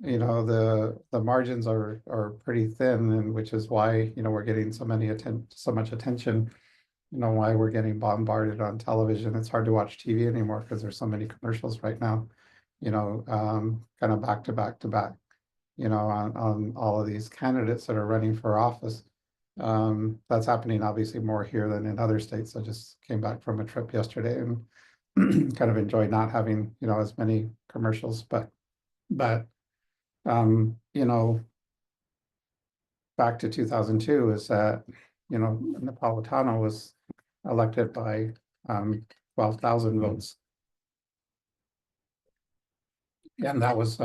the margins are pretty thin, and which is why, we're getting so much attention, why we're getting bombarded on television. It's hard to watch TV anymore because there's so many commercials right now, kind of back to back to back, on all of these candidates that are running for office. That's happening obviously more here than in other states. I just came back from a trip yesterday and kind of enjoyed not having, as many commercials, but you know, back to 2002 is that, Napolitano was elected by 12,000 votes. And that was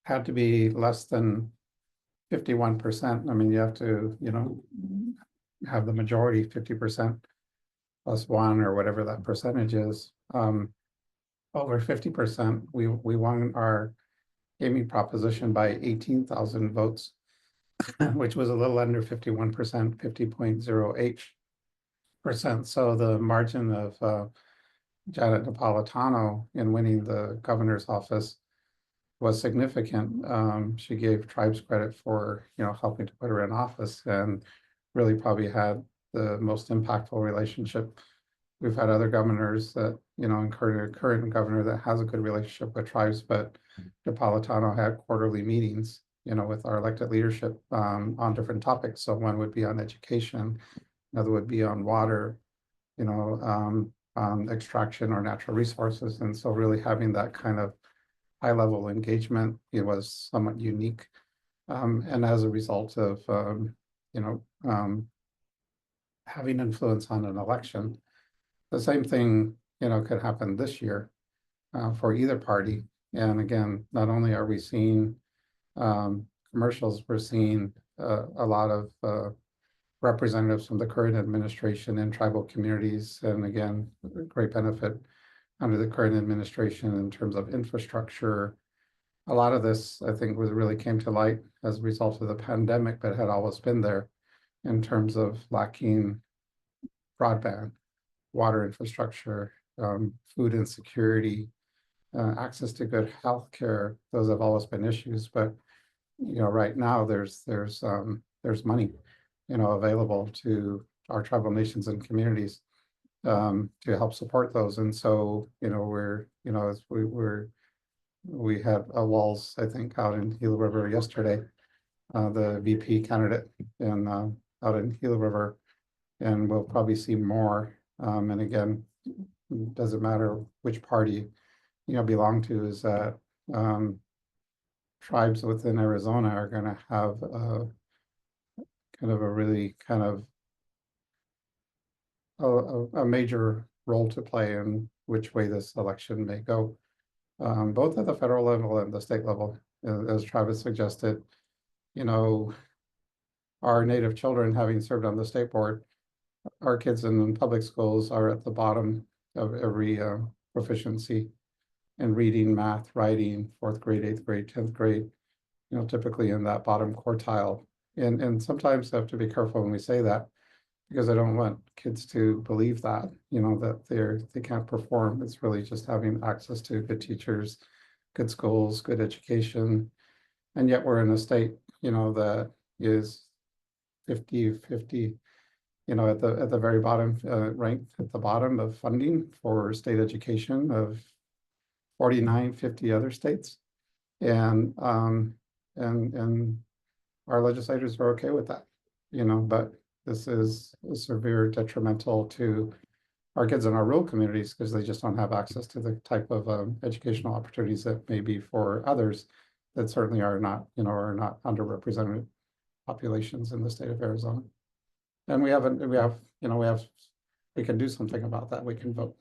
had to be less than 51%. I mean, you have to, have the majority, 50% plus one or whatever that percentage is. Over 50%, we won our gaming proposition by 18,000 votes, which was a little under 51%, 50.08%. So the margin of Janet Napolitano in winning the governor's office was significant. She gave tribes credit for, helping to put her in office, and really probably had the most impactful relationship. We've had other governors that, current governor that has a good relationship with tribes, but Napolitano had quarterly meetings, with our elected leadership on different topics. So one would be on education, another would be on water, on extraction or natural resources. And so really having that kind of high level engagement, it was somewhat unique. And as a result of, having influence on an election, the same thing, could happen this year for either party. And again, not only are we seeing commercials, we're seeing a lot of representatives from the current administration in tribal communities. And again, great benefit under the current administration in terms of infrastructure. A lot of this, I think, really came to light as a result of the pandemic, but had always been there in terms of lacking broadband, water infrastructure, food insecurity, access to good health care. Those have always been issues, but right now there's money, available to our tribal nations and communities to help support those. And so, we had walls, I think, out in Gila River yesterday, the VP candidate out in Gila River, and we'll probably see more. And again, doesn't matter which party belong to, is that tribes within Arizona are going to have kind of a really kind of a major role to play in which way this election may go, both at the federal level and the state level. As Travis suggested, our Native children, having served on the state board, our kids in public schools are at the bottom of every proficiency in reading, math, writing, 4th grade, 8th grade, 10th grade, typically in that bottom quartile. And sometimes I have to be careful when we say that, because I don't want kids to believe that, that they can't perform. It's really just having access to good teachers, good schools, good education. And yet we're in a state, that is 50-50, at the very bottom, ranked at the bottom of funding for state education of 49-50 other states. And our legislators are okay with that, but this is a severe detrimental to our kids in our rural communities, because they just don't have access to the type of educational opportunities that may be for others that certainly are not, are not underrepresented populations in the state of Arizona. And we can do something about that. We can vote.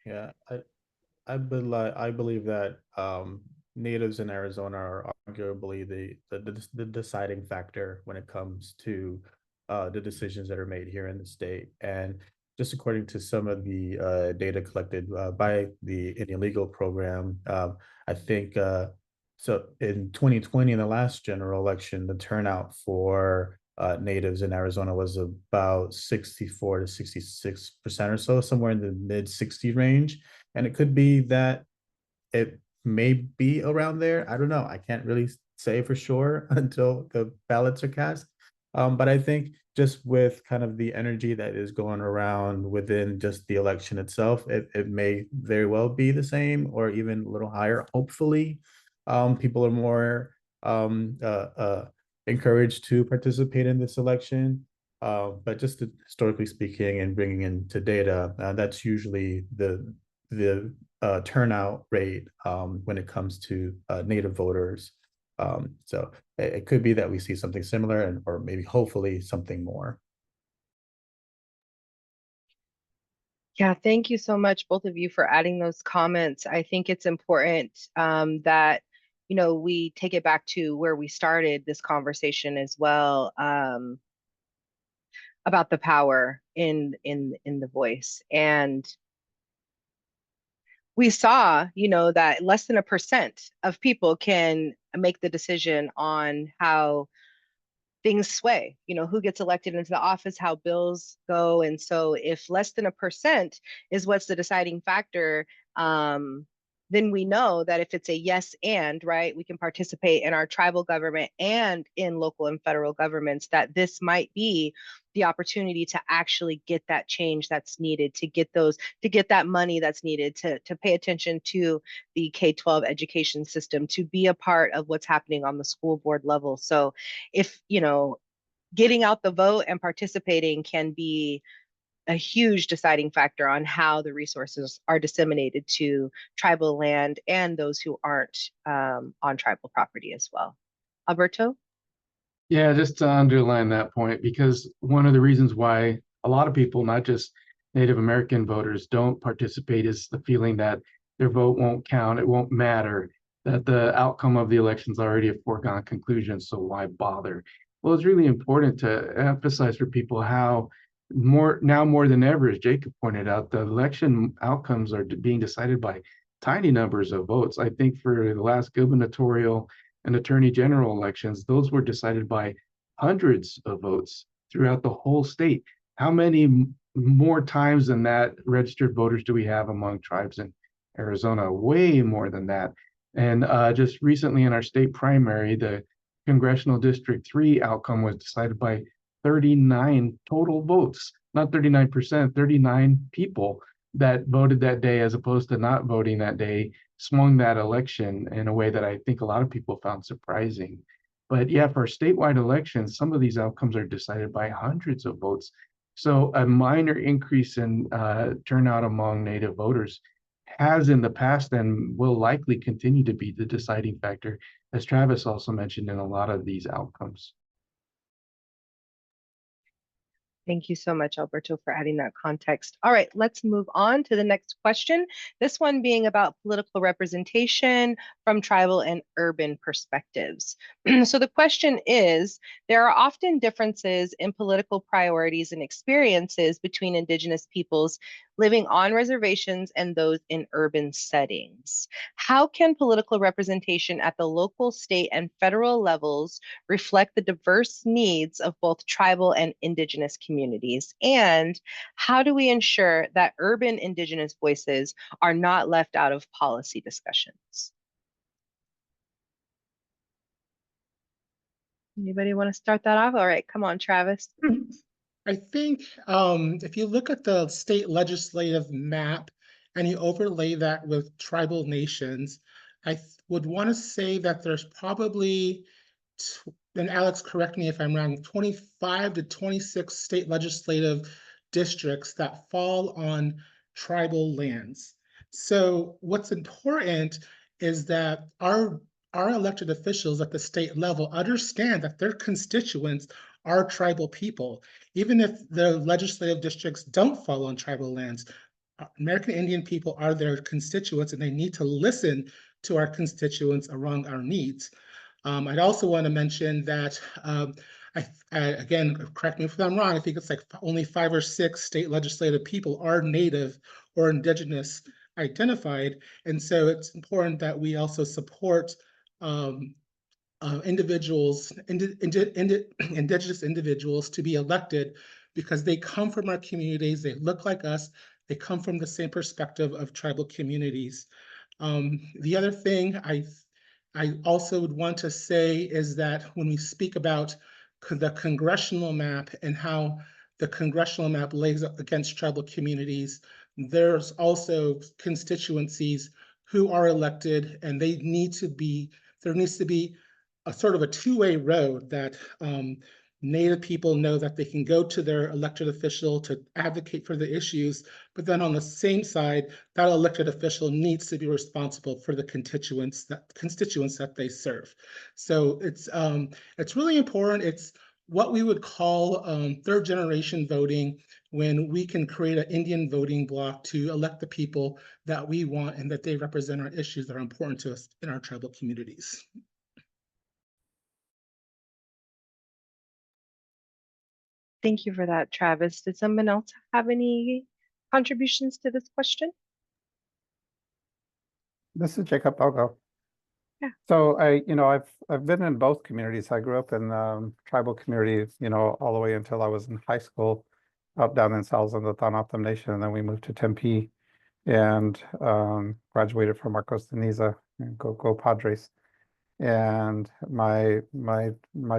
Yeah, I believe that natives in Arizona are arguably the deciding factor when it comes to the decisions that are made here in the state. And just according to some of the data collected by the Indian Legal Program, I think so in 2020, in the last general election, the turnout for natives in Arizona was about 64 to 66% or so, somewhere in the mid 60 range. And it could be that it may be around there. I don't know. I can't really say for sure until the ballots are cast. But I think just with kind of the energy that is going around within just the election itself, it may very well be the same or even a little higher. Hopefully, people are more encouraged to participate in this election. But just historically speaking and bringing into data, that's usually the turnout rate when it comes to Native voters. So it could be that we see something similar, and or maybe hopefully something more.
Yeah, thank you so much, both of you, for adding those comments. I think it's important that we take it back to where we started this conversation as well, about the power in the voice. And we saw, that less than 1% of people can make the decision on how things sway, who gets elected into the office, how bills go. And so if less than 1% is what's the deciding factor, then we know that if it's a yes and, right, we can participate in our tribal government and in local and federal governments, that this might be the opportunity to actually get that change that's needed, to get that money that's needed, to pay attention to the K-12 education system, to be a part of what's happening on the school board level. So if, getting out the vote and participating can be a huge deciding factor on how the resources are disseminated to tribal land and those who aren't on tribal property as well. Alberto?
Yeah, just to underline that point, because one of the reasons why a lot of people, not just Native American voters, don't participate is the feeling that their vote won't count, it won't matter, that the outcome of the election is already a foregone conclusion, so why bother? Well, it's really important to emphasize for people how more than ever, as Jacob pointed out, the election outcomes are being decided by tiny numbers of votes. I think for the last gubernatorial and attorney general elections, those were decided by hundreds of votes throughout the whole state. How many more times than that registered voters do we have among tribes in Arizona? Way more than that. And just recently in our state primary, the Congressional District 3 outcome was decided by 39 total votes, not 39%, 39 people that voted that day as opposed to not voting that day, swung that election in a way that I think a lot of people found surprising. But yeah, for statewide elections, some of these outcomes are decided by hundreds of votes. So a minor increase in turnout among Native voters has in the past and will likely continue to be the deciding factor, as Travis also mentioned, in a lot of these outcomes.
Thank you so much, Alberto, for adding that context. All right, let's move on to the next question. This one being about political representation from tribal and urban perspectives. So the question is, there are often differences in political priorities and experiences between Indigenous peoples living on reservations and those in urban settings. How can political representation at the local, state, and federal levels reflect the diverse needs of both tribal and Indigenous communities? And how do we ensure that urban Indigenous voices are not left out of policy discussions? Anybody want to start that off? All right, come on, Travis.
I think if you look at the state legislative map and you overlay that with tribal nations, I would want to say that there's probably, and Alex, correct me if I'm wrong, 25 to 26 state legislative districts that fall on tribal lands. So what's important is that our elected officials at the state level understand that their constituents are tribal people. Even if the legislative districts don't fall on tribal lands, American Indian people are their constituents and they need to listen to our constituents around our needs. I'd also want to mention that, again, correct me if I'm wrong, I think it's like only 5 or 6 state legislative people are Native or Indigenous identified. And so it's important that we also support individuals, Indigenous individuals to be elected because they come from our communities, they look like us, they come from the same perspective of tribal communities. The other thing I also would want to say is that when we speak about the congressional map and how the congressional map lays against tribal communities, there's also constituencies who are elected and they need to be, there needs to be a sort of a two-way road that Native people know that they can go to their elected official to advocate for the issues, but then on the same side, that elected official needs to be responsible for the constituents that they serve. So it's really important. It's what we would call third generation voting, when we can create an Indian voting bloc to elect the people that we want and that they represent our issues that are important to us in our tribal communities.
Thank you for that, Travis. Did someone else have any contributions to this question?
This is Jacob. I'll go.
Yeah.
So I've been in both communities. I grew up in tribal communities, all the way until I was in high school, up down in Sal's in the Tanatam Nation, and then we moved to Tempe and graduated from Marcos de Niza. Go Padres. And my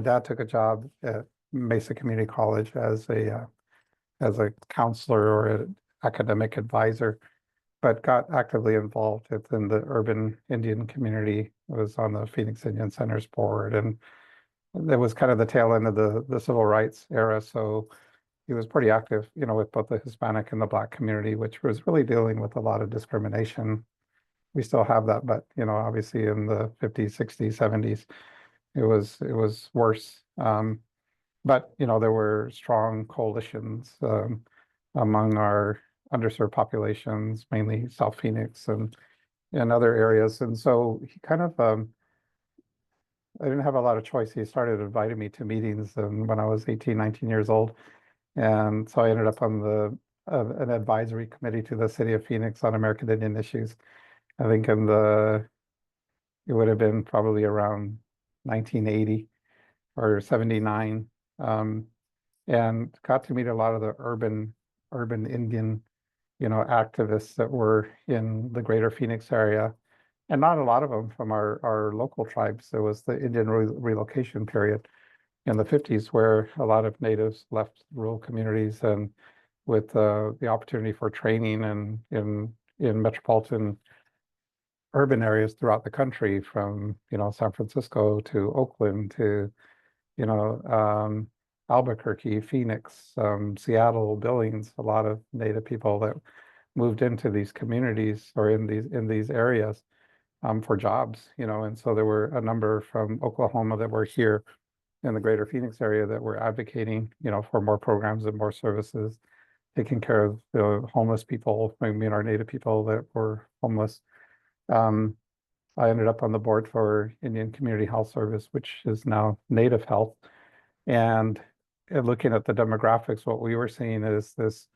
dad took a job at Mesa Community College as a counselor or an academic advisor, but got actively involved in the urban Indian community. Was on the Phoenix Indian Center's board, and it was kind of the tail end of the civil rights era. So he was pretty active, with both the Hispanic and the Black community, which was really dealing with a lot of discrimination. We still have that, but obviously in the 50s, 60s, 70s, it was worse. But there were strong coalitions among our underserved populations, mainly South Phoenix and other areas. And so he kind of, I didn't have a lot of choice. He started inviting me to meetings when I was 18, 19 years old. And so I ended up on an advisory committee to the city of Phoenix on American Indian issues. I think it would have been probably around 1980 or 79. And got to meet a lot of the urban Indian, activists that were in the greater Phoenix area, and not a lot of them from our local tribes. There was the Indian relocation period in the 50s where a lot of natives left rural communities, and with the opportunity for training and in metropolitan urban areas throughout the country, from San Francisco to Oakland to Albuquerque, Phoenix, Seattle, Billings, a lot of Native people that moved into these communities or in these areas for jobs, and so there were a number from Oklahoma that were here in the greater Phoenix area that were advocating, for more programs and more services, taking care of the homeless people, our Native people that were homeless. I ended up on the board for Indian Community Health Service, which is now Native Health. And looking at the demographics, what we were seeing is this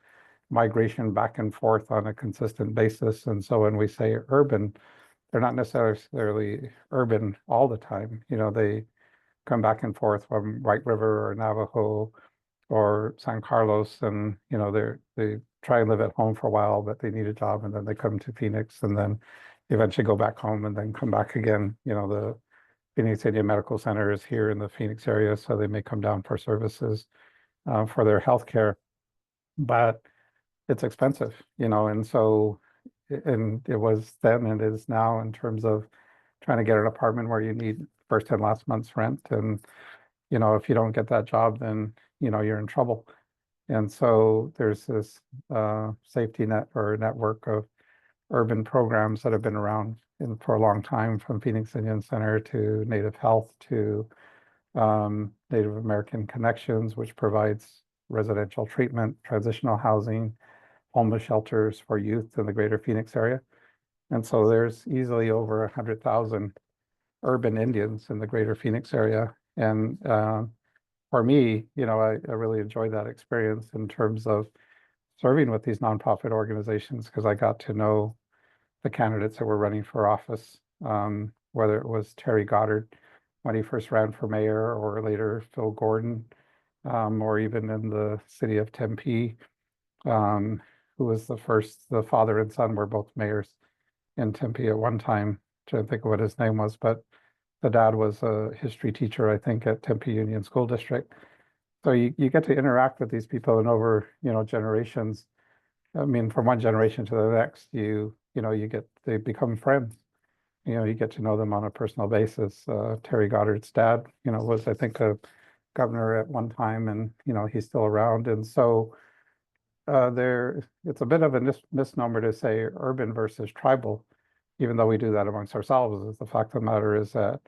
migration back and forth on a consistent basis. And so when we say urban, they're not necessarily urban all the time. They come back and forth from White River or Navajo or San Carlos, and they try and live at home for a while, but they need a job, and then they come to Phoenix, and then eventually go back home and then come back again. The Phoenix Indian Medical Center is here in the Phoenix area, so they may come down for services for their health care, but it's expensive, and so, and it was then and it is now, in terms of trying to get an apartment where you need first and last month's rent. And, if you don't get that job, then, you're in trouble. And so there's this safety net or network of urban programs that have been around for a long time, from Phoenix Indian Center to Native Health to Native American Connections, which provides residential treatment, transitional housing, homeless shelters for youth in the greater Phoenix area. And so there's easily over 100,000 urban Indians in the greater Phoenix area. And for me, I really enjoyed that experience in terms of serving with these nonprofit organizations, because I got to know the candidates that were running for office, whether it was Terry Goddard when he first ran for mayor, or later Phil Gordon, or even in the city of Tempe, who was the father and son were both mayors in Tempe at one time. Trying to think of what his name was, but the dad was a history teacher, I think, at Tempe Union School District. So you get to interact with these people, and over, generations. I mean, from one generation to the next, they become friends. you get to know them on a personal basis. Terry Goddard's dad, was, I think, a governor at one time, and, he's still around. And so it's a bit of a misnomer to say urban versus tribal, even though we do that amongst ourselves. Is the fact of the matter is that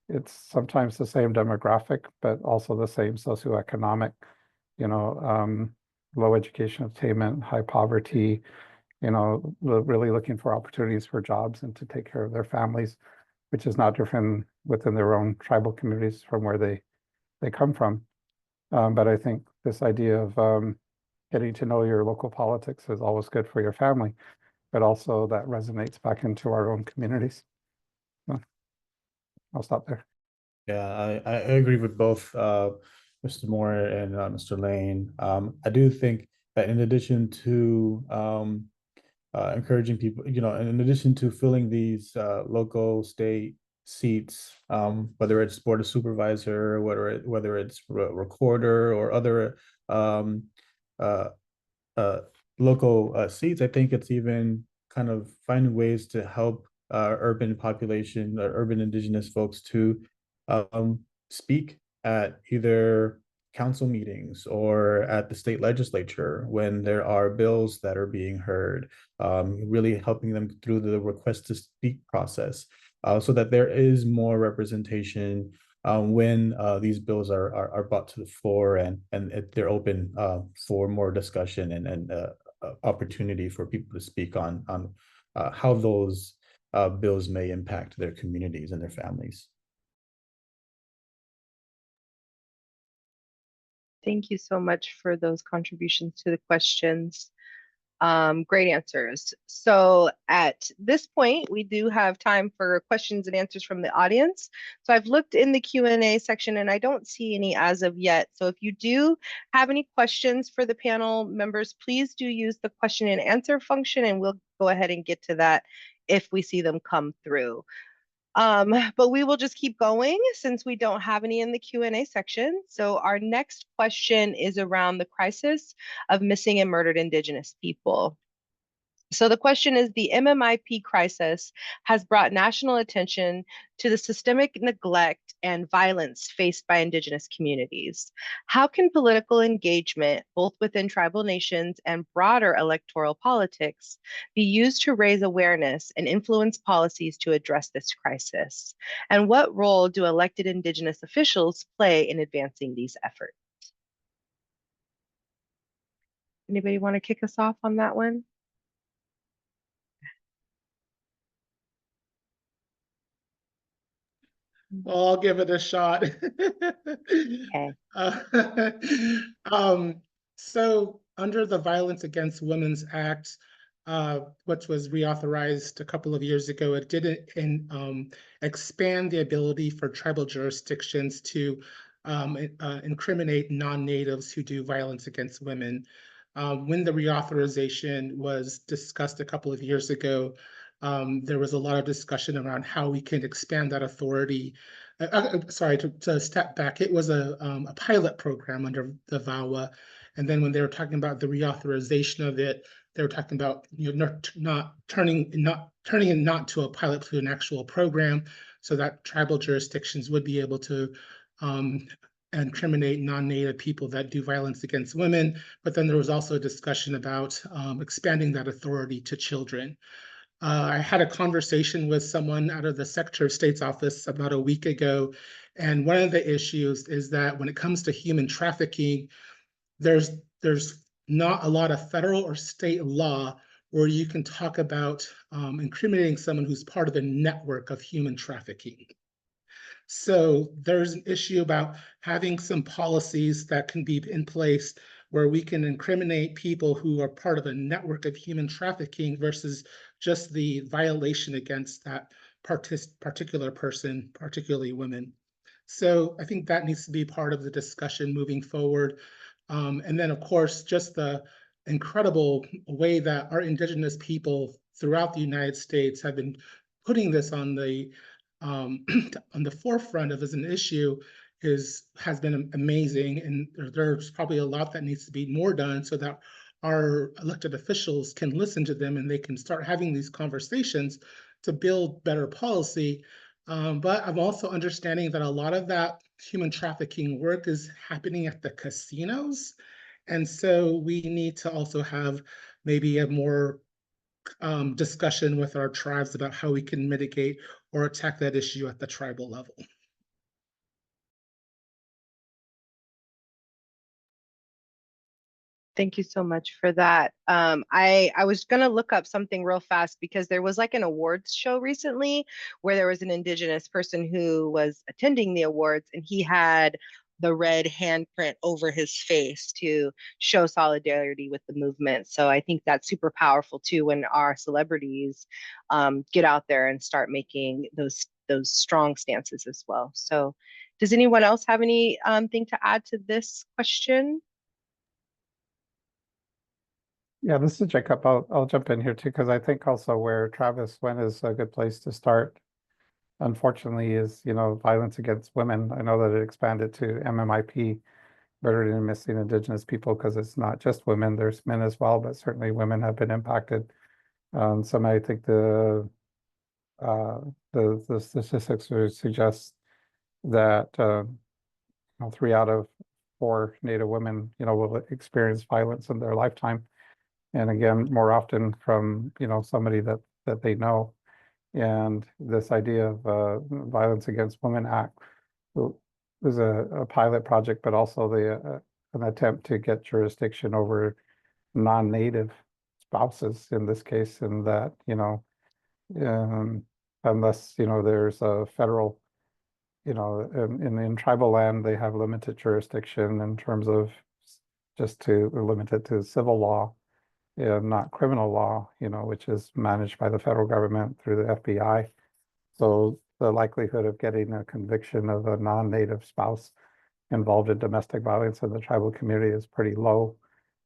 it's sometimes the same demographic, but also the same socioeconomic, low education attainment, high poverty, really looking for opportunities for jobs and to take care of their families, which is not different within their own tribal communities from where they come from. But I think this idea of getting to know your local politics is always good for your family, but also that resonates back into our own communities. So I'll stop there.
Yeah, I agree with both Mr. Moore and Mr. Lane. I do think that in addition to encouraging people, in addition to filling these local, state seats, whether it's board of supervisor, whether it's recorder or other local seats, I think it's even kind of finding ways to help urban population, urban Indigenous folks to speak at either council meetings or at the state legislature when there are bills that are being heard, really helping them through the request to speak process, so that there is more representation when these bills are brought to the floor and they're open for more discussion and opportunity for people to speak on how those bills may impact their communities and their families.
Thank you so much for those contributions to the questions. Great answers. So at this point, we do have time for questions and answers from the audience. So I've looked in the Q&A section and I don't see any as of yet. So if you do have any questions for the panel members, please do use the question and answer function and we'll go ahead and get to that if we see them come through. But we will just keep going since we don't have any in the Q&A section. So our next question is around the crisis of missing and murdered Indigenous people. So the question is, the MMIP crisis has brought national attention to the systemic neglect and violence faced by Indigenous communities. How can political engagement, both within tribal nations and broader electoral politics, be used to raise awareness and influence policies to address this crisis? And what role do elected Indigenous officials play in advancing these efforts? Anybody want to kick us off on that one?
Well, I'll give it a shot.
Okay.
So under the Violence Against Women's Act, which was reauthorized a couple of years ago, it did expand the ability for tribal jurisdictions to incriminate non-natives who do violence against women. When the reauthorization was discussed a couple of years ago, there was a lot of discussion around how we can expand that authority. Sorry, to step back, it was a pilot program under the VAWA. And then when they were talking about the reauthorization of it, they were talking about not turning it not to a pilot to an actual program, so that tribal jurisdictions would be able to incriminate non-native people that do violence against women. But then there was also a discussion about expanding that authority to children. I had a conversation with someone out of the Secretary of State's office about a week ago, and one of the issues is that when it comes to human trafficking, there's not a lot of federal or state law where you can talk about incriminating someone who's part of a network of human trafficking. So there's an issue about having some policies that can be in place where we can incriminate people who are part of a network of human trafficking versus just the violation against that particular person, particularly women. So I think that needs to be part of the discussion moving forward. And then, of course, just the incredible way that our Indigenous people throughout the United States have been putting this on the forefront of as an issue has been amazing, and there's probably a lot that needs to be more done so that our elected officials can listen to them and they can start having these conversations to build better policy. But I'm also understanding that a lot of that human trafficking work is happening at the casinos. And so we need to also have maybe a more discussion with our tribes about how we can mitigate or attack that issue at the tribal level.
Thank you so much for that. I was gonna look up something real fast because there was like an awards show recently where there was an Indigenous person who was attending the awards, and he had the red handprint over his face to show solidarity with the movement. So I think that's super powerful too when our celebrities get out there and start making those strong stances as well. So does anyone else have any thing to add to this question?
Yeah, this is Jacob. I'll jump in here too, because I think also where Travis went is a good place to start. Unfortunately, is, you know, violence against women. I know that it expanded to MMIP, murdered and missing Indigenous people, because it's not just women, there's men as well, but certainly women have been impacted. Some, I think the statistics would suggest that 3 out of 4 Native women, you know, will experience violence in their lifetime. And again, more often from, you know, somebody that they know. And this idea of Violence Against Women Act was a pilot project, but also an attempt to get jurisdiction over non-Native spouses in this case, and that, you know, unless, you know, there's a federal, you know, in tribal land, they have limited jurisdiction in terms of just to limit it to civil law, not criminal law, you know, which is managed by the federal government through the FBI. So the likelihood of getting a conviction of a non-Native spouse involved in domestic violence in the tribal community is pretty low.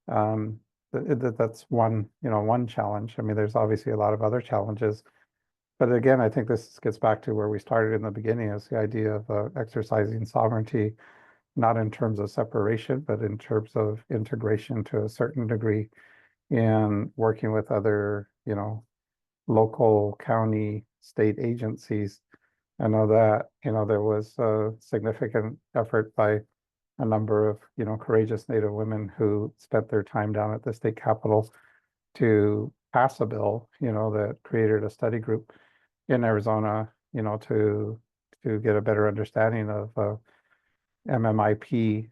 That's one, you know, one challenge. I mean, there's obviously a lot of other challenges, but again, I think this gets back to where we started in the beginning, is the idea of exercising sovereignty, not in terms of separation, but in terms of integration to a certain degree, and working with other, you know, local, county, state agencies. I know that, you know, there was a significant effort by a number of, you know, courageous Native women who spent their time down at the state capitol to pass a bill, you know, that created a study group in Arizona, you know, to get a better understanding of MMIP.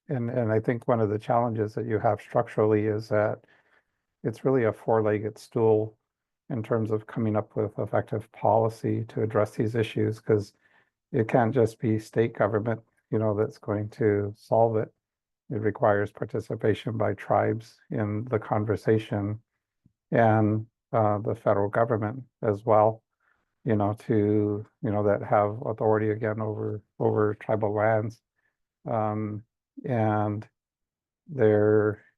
And I think one of the challenges that you have structurally is that it's really a four-legged stool in terms of coming up with effective policy to address these issues, because it can't just be state government, you know, that's going to solve it. It requires participation by tribes in the conversation, and the federal government as well, you know, to, you know, that have authority again over tribal lands. And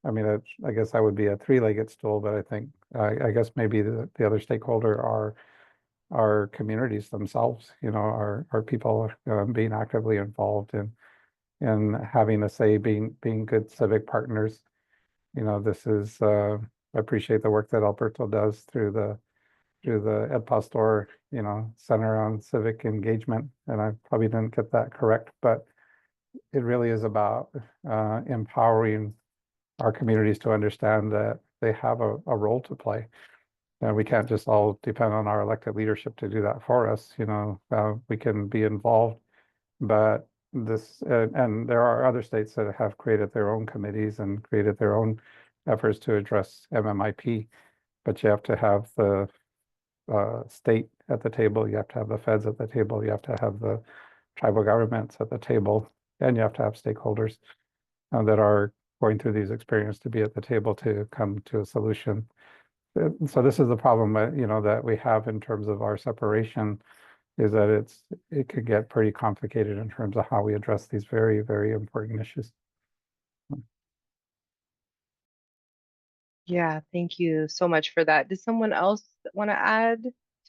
I mean, I guess that would be a three-legged stool, but I think, I guess maybe the other stakeholder are communities themselves, you know, are people being actively involved in having a say, being good civic partners. You know, this is, I appreciate the work that Alberto does through the Ed Pastor, you know, Center on Civic Engagement, and I probably didn't get that correct, but it really is about empowering our communities to understand that they have a role to play. And we can't just all depend on our elected leadership to do that for us. You know, we can be involved, but and there are other states that have created their own committees and created their own efforts to address MMIP, but you have to have the state at the table, you have to have the feds at the table, you have to have the tribal governments at the table, and you have to have stakeholders that are going through these experiences to be at the table to come to a solution. So this is the problem, you know, that we have in terms of our separation, is that it could get pretty complicated in terms of how we address these very, very important issues.
Yeah, thank you so much for that. Does someone else want to add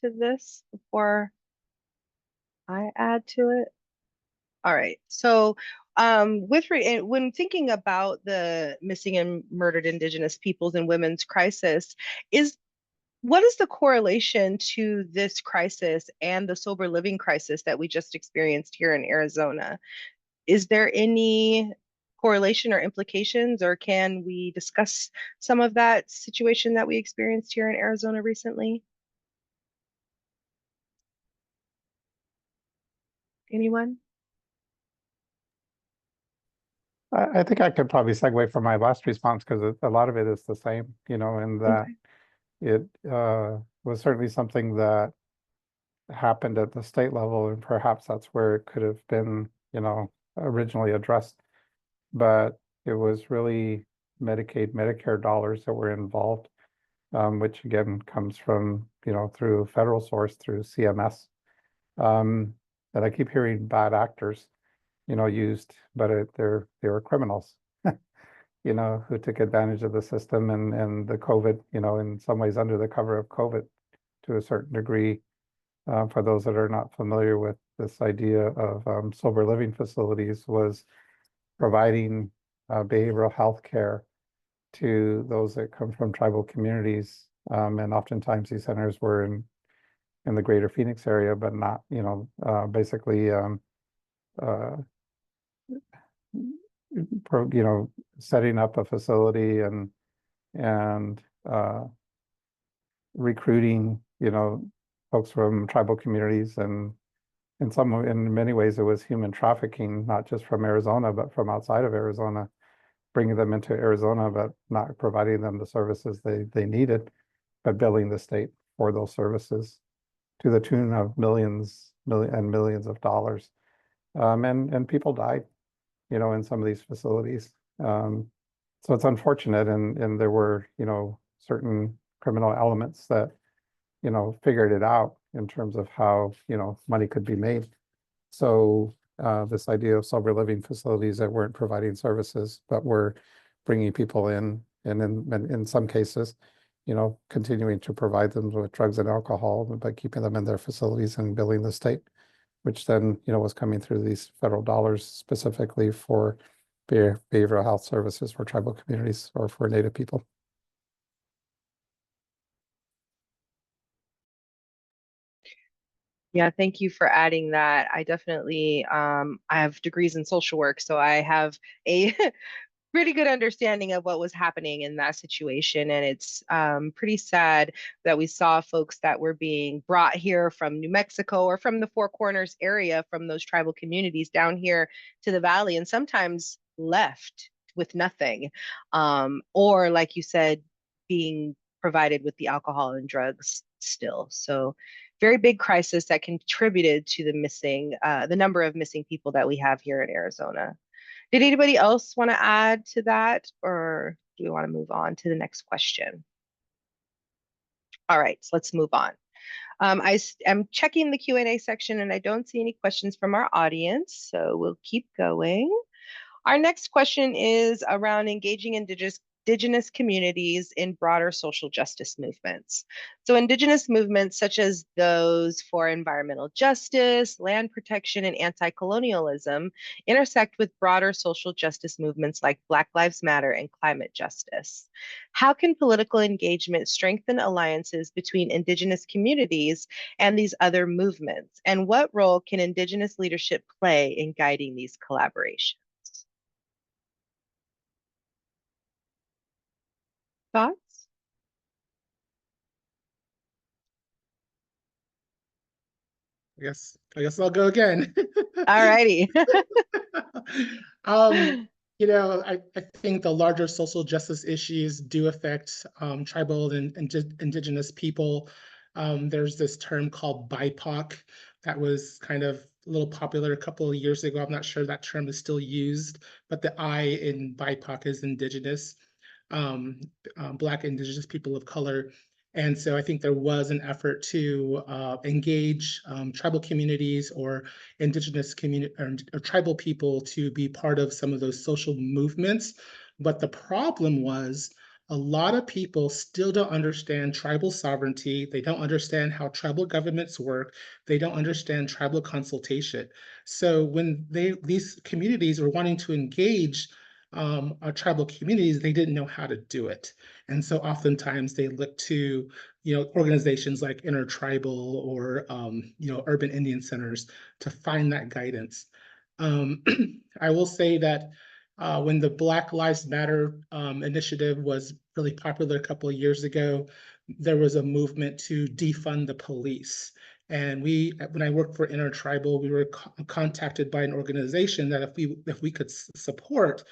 to this before I add to it? All right. So when thinking about the missing and murdered Indigenous peoples and women's crisis, is What is the correlation to this crisis and the sober living crisis that we just experienced here in Arizona? Is there any correlation or implications, or can we discuss some of that situation that we experienced here in Arizona recently? Anyone?
I think I could probably segue from my last response because a lot of it is the same, in that it was certainly something that happened at the state level, and perhaps that's where it could have been, originally addressed. But it was really Medicaid, Medicare dollars that were involved, which again comes from, through federal source, through CMS. And I keep hearing bad actors, used, but they were criminals, who took advantage of the system and the COVID, in some ways under the cover of COVID to a certain degree. For those that are not familiar with this idea of sober living facilities, was providing behavioral health care to those that come from tribal communities. And oftentimes these centers were in the greater Phoenix area, but not, basically, setting up a facility and recruiting, folks from tribal communities, and in many ways it was human trafficking, not just from Arizona, but from outside of Arizona, bringing them into Arizona, but not providing them the services they needed, but billing the state for those services to the tune of millions of dollars. And people died, in some of these facilities. So it's unfortunate, and there were, certain criminal elements that, figured it out in terms of how, money could be made. So this idea of sober living facilities that weren't providing services, but were bringing people in, and in some cases, continuing to provide them with drugs and alcohol, by keeping them in their facilities and billing the state, which then, was coming through these federal dollars specifically for behavioral health services for tribal communities or for Native people.
Yeah, thank you for adding that. I definitely, I have degrees in social work, so I have a pretty good understanding of what was happening in that situation. And it's pretty sad that we saw folks that were being brought here from New Mexico or from the Four Corners area, from those tribal communities down here to the Valley, and sometimes left with nothing. Or like you said, being provided with the alcohol and drugs still. So very big crisis that contributed to the number of missing people that we have here in Arizona. Did anybody else want to add to that, or do we want to move on to the next question? All right, so let's move on. I am checking the Q&A section and I don't see any questions from our audience, so we'll keep going. Our next question is around engaging Indigenous communities in broader social justice movements. So Indigenous movements such as those for environmental justice, land protection, and anti-colonialism intersect with broader social justice movements like Black Lives Matter and climate justice. How can political engagement strengthen alliances between Indigenous communities and these other movements? And what role can Indigenous leadership play in guiding these collaborations? Thoughts?
I guess I'll go again.
All righty.
I think the larger social justice issues do affect tribal and indigenous people. There's this term called BIPOC that was kind of a little popular a couple of years ago. I'm not sure that term is still used, but the I in BIPOC is indigenous, Black indigenous people of color. And so I think there was an effort to engage tribal communities or indigenous community or tribal people to be part of some of those social movements. But the problem was a lot of people still don't understand tribal sovereignty. They don't understand how tribal governments work. They don't understand tribal consultation. So when these communities were wanting to engage tribal communities, they didn't know how to do it. And so oftentimes they look to, organizations like Intertribal or, urban Indian centers to find that guidance. I will say that when the Black Lives Matter initiative was really popular a couple of years ago, there was a movement to defund the police. And when I worked for Intertribal, we were contacted by an organization that if we could support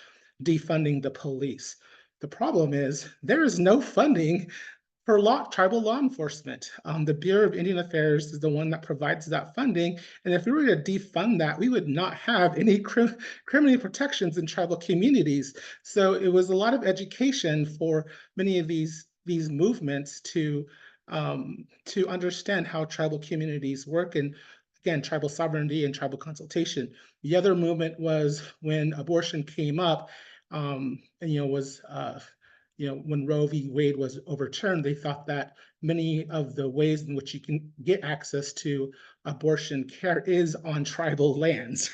defunding the police. The problem is there is no funding for tribal law enforcement. The Bureau of Indian Affairs is the one that provides that funding. And if we were to defund that, we would not have any criminal protections in tribal communities. So it was a lot of education for many of these movements to understand how tribal communities work, and again, tribal sovereignty and tribal consultation. The other movement was when abortion came up, and when Roe v. Wade was overturned, they thought that many of the ways in which you can get access to abortion care is on tribal lands,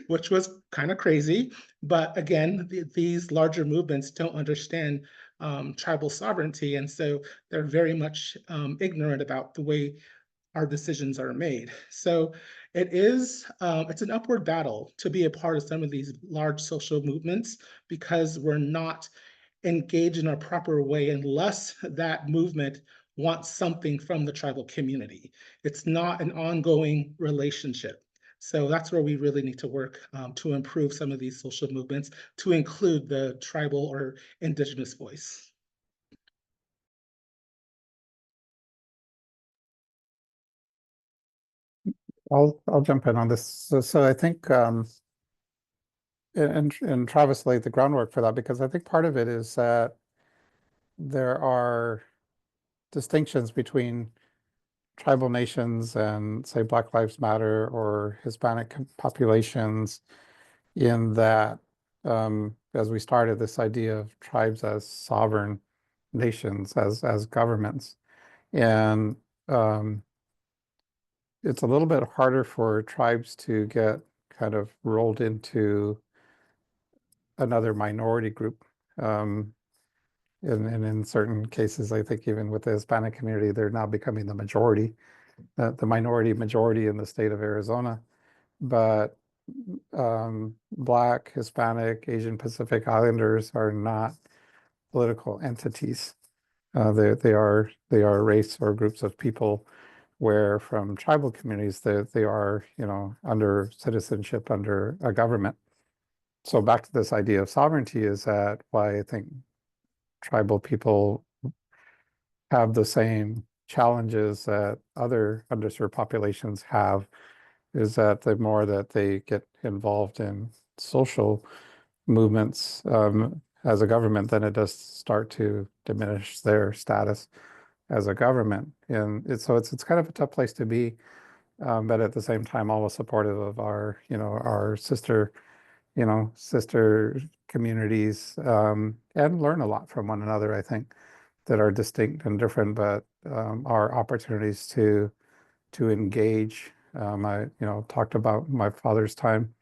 which was kind of crazy. But again, these larger movements don't understand tribal sovereignty, and so they're very much ignorant about the way our decisions are made. So it's an upward battle to be a part of some of these large social movements, because we're not engage in a proper way unless that movement wants something from the tribal community. It's not an ongoing relationship. So that's where we really need to work to improve some of these social movements, to include the tribal or indigenous voice.
I'll jump in on this. So I think and Travis laid the groundwork for that, because I think part of it is that there are distinctions between tribal nations and, say, Black Lives Matter or Hispanic populations, in that as we started, this idea of tribes as sovereign nations, as governments. And it's a little bit harder for tribes to get kind of rolled into another minority group. And in certain cases, I think even with the Hispanic community, they're now becoming the majority, the minority majority in the state of Arizona. But Black, Hispanic, Asian Pacific Islanders are not political entities. They are race or groups of people, where from tribal communities they are, under citizenship, under a government. So back to this idea of sovereignty is that why I think tribal people have the same challenges that other underserved populations have, is that the more that they get involved in social movements as a government, then it does start to diminish their status as a government. And so it's kind of a tough place to be, but at the same time, always supportive of our sister communities, and learn a lot from one another, I think, that are distinct and different, but are opportunities to engage. I talked about my father's time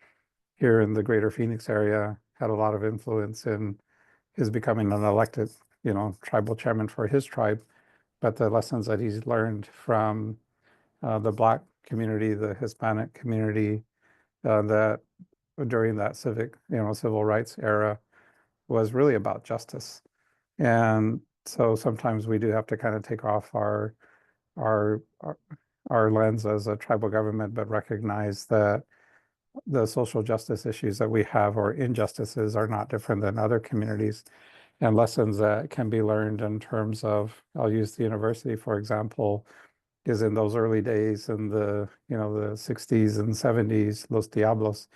here in the greater Phoenix area, had a lot of influence in his becoming an elected, tribal chairman for his tribe. But the lessons that he's learned from the Black community, the Hispanic community, that during that civil rights era, was really about justice. And so sometimes we do have to kind of take off our lens as a tribal government, but recognize that the social justice issues that we have, or injustices, are not different than other communities, and lessons that can be learned in terms of, I'll use the university, for example, is in those early days in the 60s and 70s, Los Diablos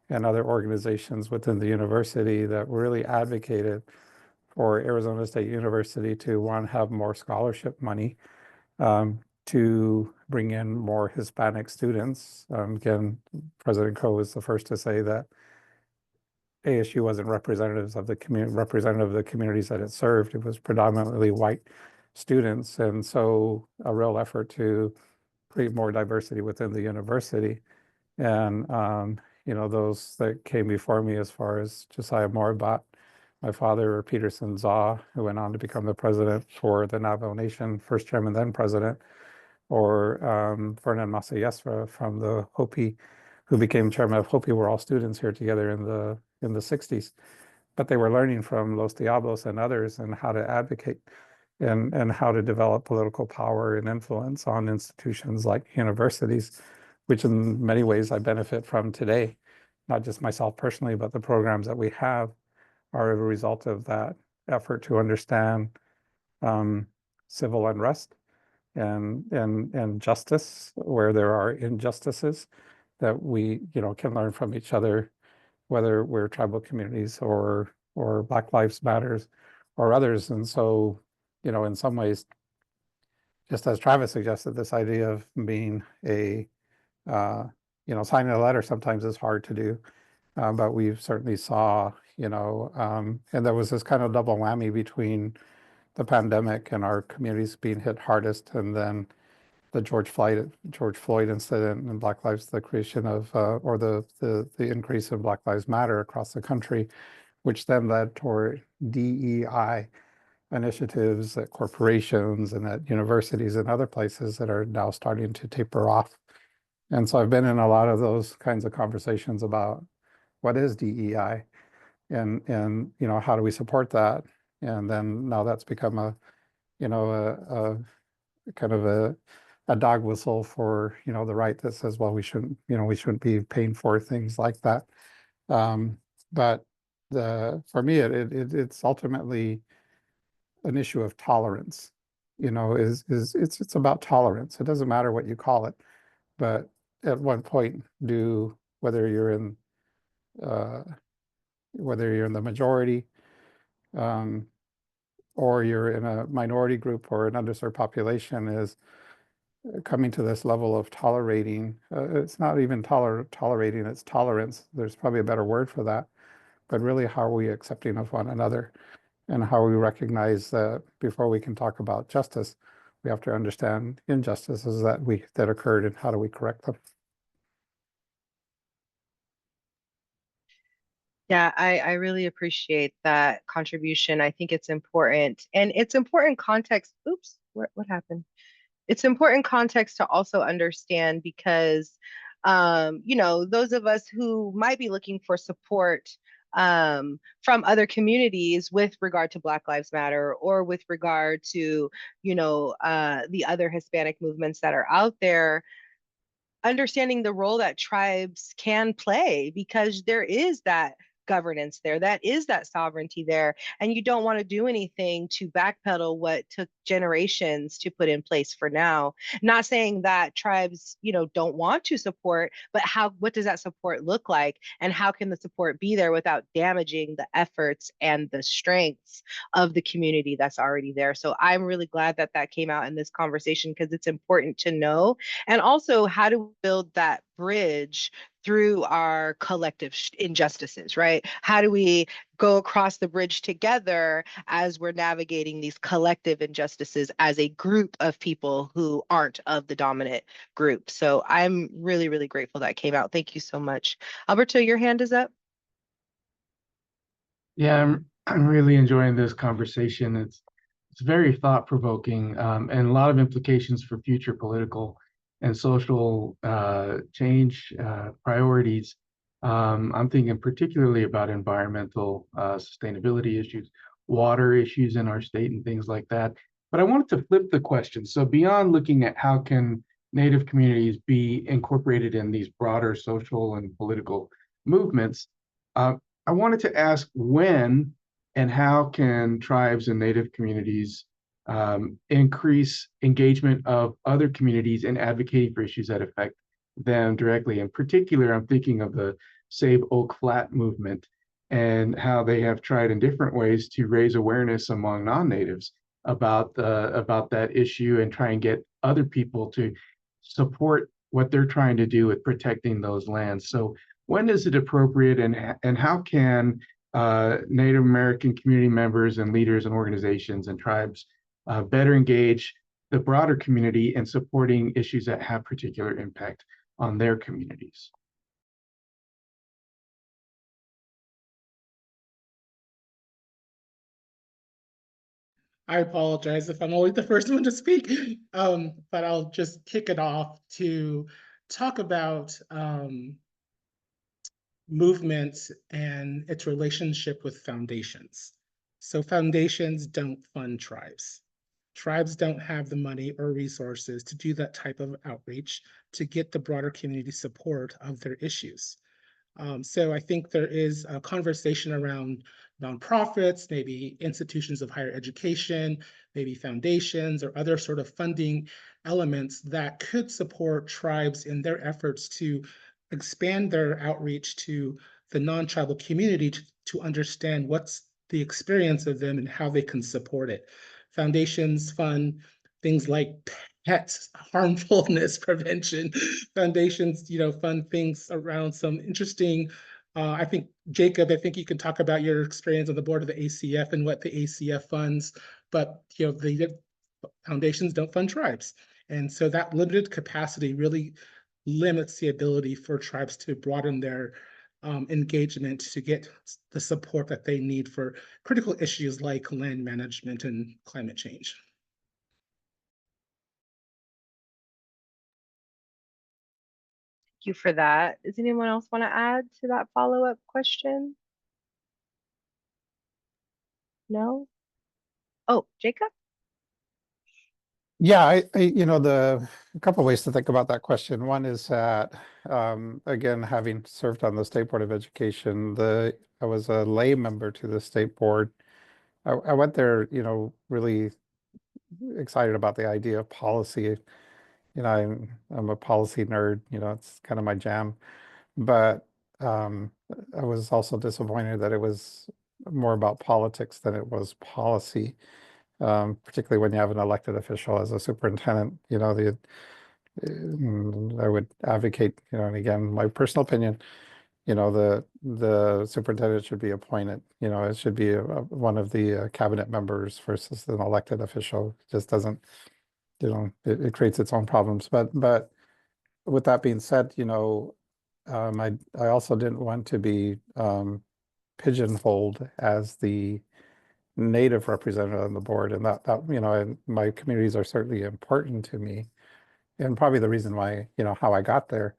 and other organizations within the university that really advocated for Arizona State University to, one, have more scholarship money, to bring in more Hispanic students. Again, President Coe was the first to say that ASU wasn't representative of the communities that it served. It was predominantly white students, and so a real effort to create more diversity within the university. And those that came before me, as far as Josiah Moribot, my father, Peterson Zaw, who went on to become the president for the Navajo Nation, first chairman, then president, or Vernon Masayesra from the Hopi, who became chairman of Hopi. We're all students here together in the 60s. But they were learning from Los Diablos and others and how to advocate and how to develop political power and influence on institutions like universities, which in many ways I benefit from today, not just myself personally, but the programs that we have are a result of that effort to understand civil unrest and justice where there are injustices, that we can learn from each other, whether we're tribal communities or Black Lives Matters or others. And so, in some ways, just as Travis suggested, this idea of being a signing a letter sometimes is hard to do, but we certainly saw, and there was this kind of double whammy between the pandemic and our communities being hit hardest, and then the George Floyd incident and Black Lives, the creation of or the increase in Black Lives Matter across the country, which then led toward DEI initiatives at corporations and at universities and other places that are now starting to taper off. And so I've been in a lot of those kinds of conversations about what is DEI and how do we support that? And then now that's become a kind of a dog whistle for the right that says, well, we shouldn't be paying for things like that. But for me, it's ultimately an issue of tolerance. It's about tolerance. It doesn't matter what you call it, but at one point, whether you're in the majority, or you're in a minority group or an underserved population, is coming to this level of tolerating. It's not even tolerating, it's tolerance. There's probably a better word for that. But really, how are we accepting of one another? And how we recognize that before we can talk about justice, we have to understand injustices that occurred and how do we correct them.
Yeah, I really appreciate that contribution. I think it's important, and it's important context. Oops, what happened? It's important context to also understand because, those of us who might be looking for support from other communities with regard to Black Lives Matter or with regard to, the other Hispanic movements that are out there, understanding the role that tribes can play, because there is that governance there, that is that sovereignty there, and you don't want to do anything to backpedal what took generations to put in place for now. Not saying that tribes don't want to support, but what does that support look like, and how can the support be there without damaging the efforts and the strengths of the community that's already there? So I'm really glad that that came out in this conversation, because it's important to know. And also, how to build that bridge through our collective injustices, right? How do we go across the bridge together as we're navigating these collective injustices as a group of people who aren't of the dominant group? So I'm really, really grateful that came out. Thank you so much. Alberto, your hand is up.
Yeah, I'm really enjoying this conversation. It's very thought-provoking, and a lot of implications for future political and social change priorities. I'm thinking particularly about environmental sustainability issues, water issues in our state, and things like that. But I wanted to flip the question. So beyond looking at how can Native communities be incorporated in these broader social and political movements, I wanted to ask when and how can tribes and Native communities increase engagement of other communities in advocating for issues that affect them directly. In particular, I'm thinking of the Save Oak Flat movement and how they have tried in different ways to raise awareness among non-natives about that issue and try and get other people to support what they're trying to do with protecting those lands. So when is it appropriate, and how can Native American community members and leaders and organizations and tribes better engage the broader community in supporting issues that have particular impact on their communities?
I apologize if I'm always the first one to speak, but I'll just kick it off to talk about movement and its relationship with foundations. So foundations don't fund tribes. Tribes don't have the money or resources to do that type of outreach to get the broader community support of their issues. So I think there is a conversation around nonprofits, maybe institutions of higher education, maybe foundations or other sort of funding elements that could support tribes in their efforts to expand their outreach to the non-tribal community to understand what's the experience of them and how they can support it. Foundations fund things like pet harmfulness prevention. Foundations, fund things around some interesting, I think, Jacob, I think you can talk about your experience on the board of the ACF and what the ACF funds, but, the foundations don't fund tribes. And so that limited capacity really limits the ability for tribes to broaden their engagement to get the support that they need for critical issues like land management and climate change.
Thank you for that. Does anyone else want to add to that follow-up question? No? Oh, Jacob?
Yeah, a couple ways to think about that question. One is that, again, having served on the State Board of Education, I was a lay member to the state board. I went there, really excited about the idea of policy. I'm a policy nerd, it's kind of my jam. But I was also disappointed that it was more about politics than it was policy. Particularly when you have an elected official as a superintendent, I would advocate, and again, my personal opinion, the superintendent should be appointed. It should be one of the cabinet members versus an elected official. It just doesn't, it creates its own problems. But with that being said, I also didn't want to be pigeonholed as the Native representative on the board, and that and my communities are certainly important to me, and probably the reason why, how I got there.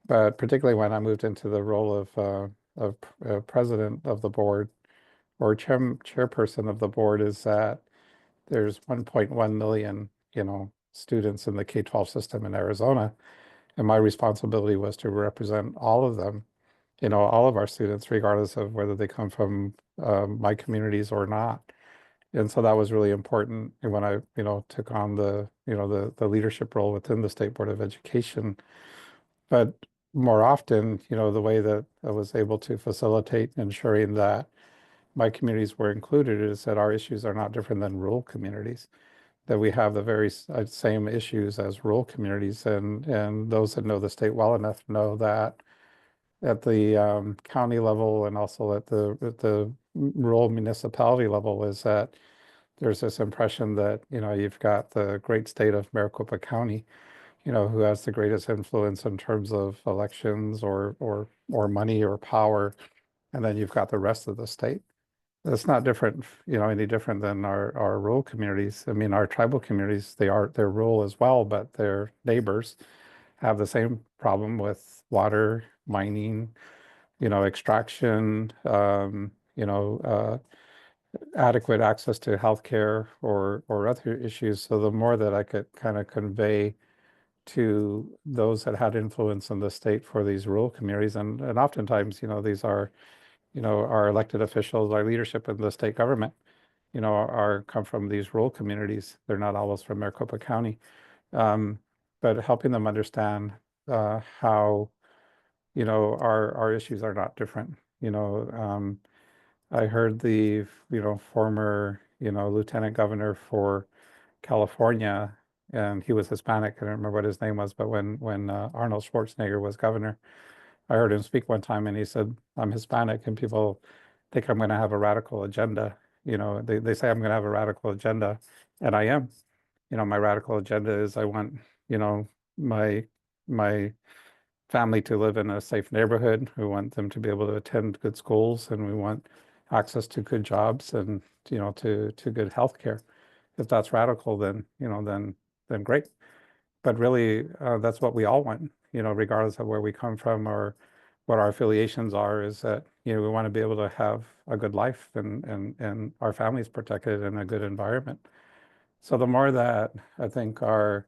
But particularly when I moved into the role of president of the board or chairperson of the board, is that there's 1.1 million, students in the K-12 system in Arizona, and my responsibility was to represent all of them, all of our students, regardless of whether they come from my communities or not. And so that was really important when I, took on the leadership role within the State Board of Education. But more often, the way that I was able to facilitate ensuring that my communities were included is that our issues are not different than rural communities, that we have the very same issues as rural communities. And those that know the state well enough know that at the county level and also at the rural municipality level is that there's this impression that, you've got the great state of Maricopa County, who has the greatest influence in terms of elections or money or power. And then you've got the rest of the state. That's not different, any different than our rural communities. I mean, our tribal communities, they're rural as well, but their neighbors have the same problem with water, mining, extraction, adequate access to healthcare or other issues. So the more that I could kind of convey to those that had influence in the state for these rural communities, and oftentimes, these are, our elected officials, our leadership in the state government, come from these rural communities. They're not always from Maricopa County, but helping them understand how, our issues are not different. I heard the, former, lieutenant governor for California, and he was Hispanic. I don't remember what his name was, but when Arnold Schwarzenegger was governor, I heard him speak one time, and he said, "I'm Hispanic, and people think I'm going to have a radical agenda. They say I'm going to have a radical agenda, and I am. My radical agenda is I want, my family to live in a safe neighborhood. We want them to be able to attend good schools, and we want access to good jobs and, to good health care. if that's radical, then, then great. But really, that's what we all want, regardless of where we come from or what our affiliations are, is that, we want to be able to have a good life and our families protected in a good environment. So the more that I think our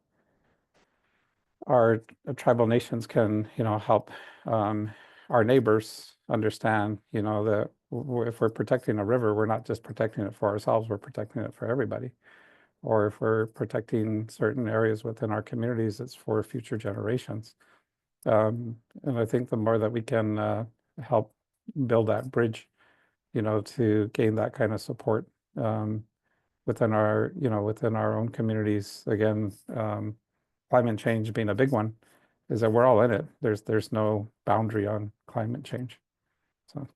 tribal nations can, help our neighbors understand, that if we're protecting a river, we're not just protecting it for ourselves, we're protecting it for everybody. Or if we're protecting certain areas within our communities, it's for future generations. And I think the more that we can help build that bridge, to gain that kind of support within our own communities, again, climate change being a big one, is that we're all in it. There's no boundary on climate change. So.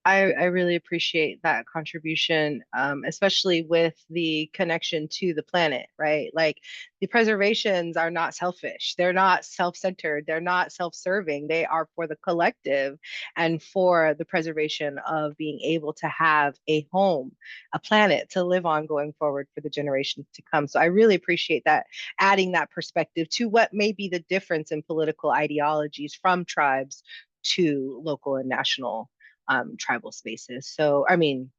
I really appreciate that contribution, especially with the connection to the planet, right? Like the preservations are not selfish. They're not self-centered. They're not self-serving. They are for the collective and for the preservation of being able to have a home, a planet to live on going forward for the generations to come. So I really appreciate that, adding that perspective to what may be the difference in political ideologies from tribes to local and national tribal spaces. So, I mean,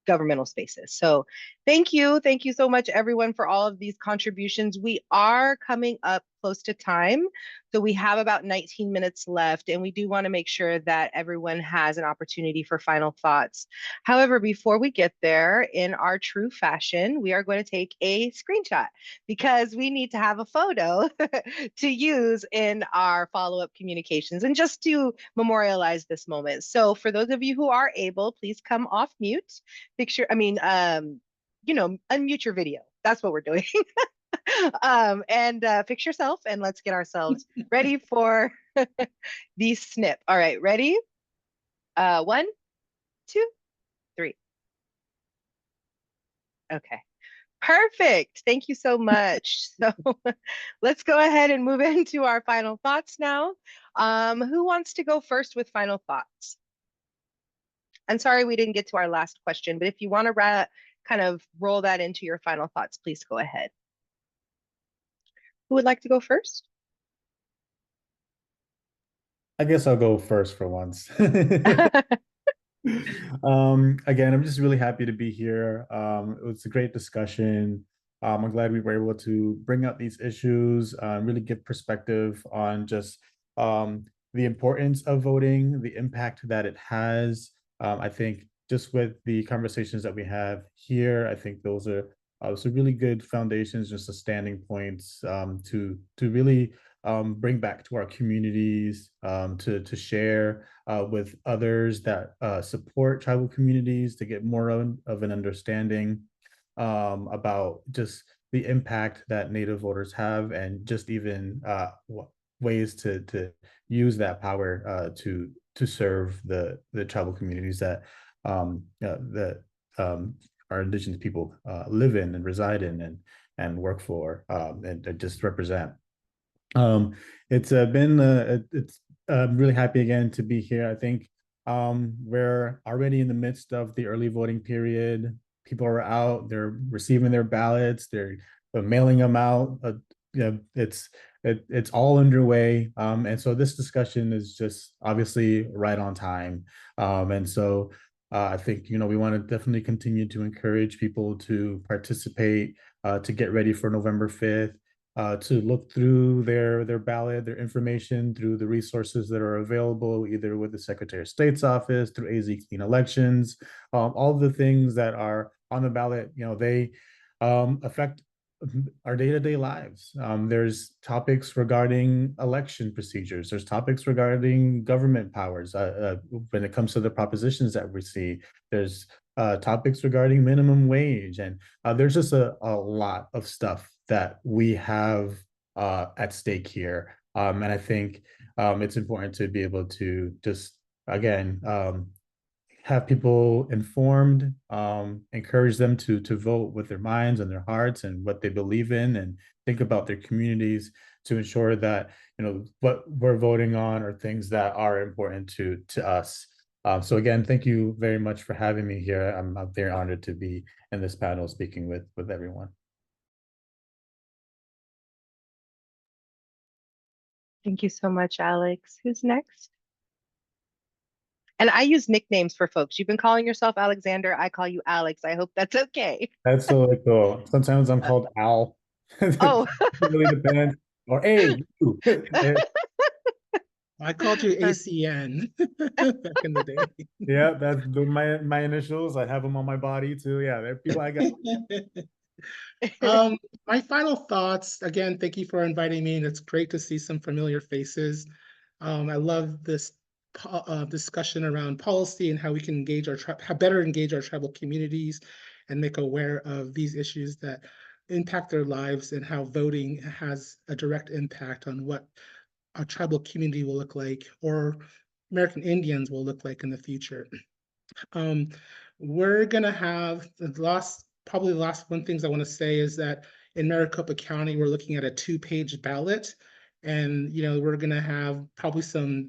governmental spaces. So thank you. Thank you so much, everyone, for all of these contributions. We are coming up close to time. So we have about 19 minutes left, and we do want to make sure that everyone has an opportunity for final thoughts. However, before we get there, in our true fashion, we are going to take a screenshot because we need to have a photo to use in our follow-up communications and just to memorialize this moment. So for those of you who are able, please come off mute. Unmute your video. That's what we're doing. And fix yourself, and let's get ourselves ready for the snip. All right, ready? 1, 2, 3. Okay, perfect. Thank you so much. So let's go ahead and move into our final thoughts now. Who wants to go first with final thoughts? I'm sorry we didn't get to our last question, but if you want to kind of roll that into your final thoughts, please go ahead. Who would like to go first?
I guess I'll go first for once. Again, I'm just really happy to be here. It was a great discussion. I'm glad we were able to bring up these issues, really give perspective on just the importance of voting, the impact that it has. I think just with the conversations that we have here, I think those are some really good foundations, just the standing points to really bring back to our communities, to share with others that support tribal communities, to get more of an understanding about just the impact that Native voters have, and just even ways to use that power to serve the tribal communities that our Indigenous people live in and reside in and work for and just represent. It's I'm really happy again to be here. I think we're already in the midst of the early voting period. People are out, they're receiving their ballots, they're mailing them out. It's all underway. And so this discussion is just obviously right on time. And so I think, we want to definitely continue to encourage people to participate, to get ready for November 5th. To look through their ballot, their information, through the resources that are available, either with the Secretary of State's office, through AZ Clean Elections, all the things that are on the ballot, they affect our day-to-day lives. There's topics regarding election procedures. There's topics regarding government powers when it comes to the propositions that we see. There's topics regarding minimum wage, and there's just a lot of stuff that we have at stake here. And I think it's important to be able to just, again, have people informed, encourage them to vote with their minds and their hearts and what they believe in, and think about their communities to ensure that, what we're voting on are things that are important to us. So again, thank you very much for having me here. I'm very honored to be in this panel speaking with everyone.
Thank you so much, Alex. Who's next? And I use nicknames for folks. You've been calling yourself Alexander. I call you Alex. I hope that's okay.
That's so cool. Sometimes I'm called Al.
Oh,
It really depends. Or hey, you.
I called you ACN back in the day.
Yeah, that's my initials. I have them on my body too. Yeah, there are people I got.
My final thoughts, again, thank you for inviting me, and it's great to see some familiar faces. I love this discussion around policy and how we can engage how better engage our tribal communities and make aware of these issues that impact their lives, and how voting has a direct impact on what our tribal community will look like, or American Indians will look like in the future. We're gonna have probably the last one things I want to say is that in Maricopa County, we're looking at a 2-page ballot. And we're gonna have probably some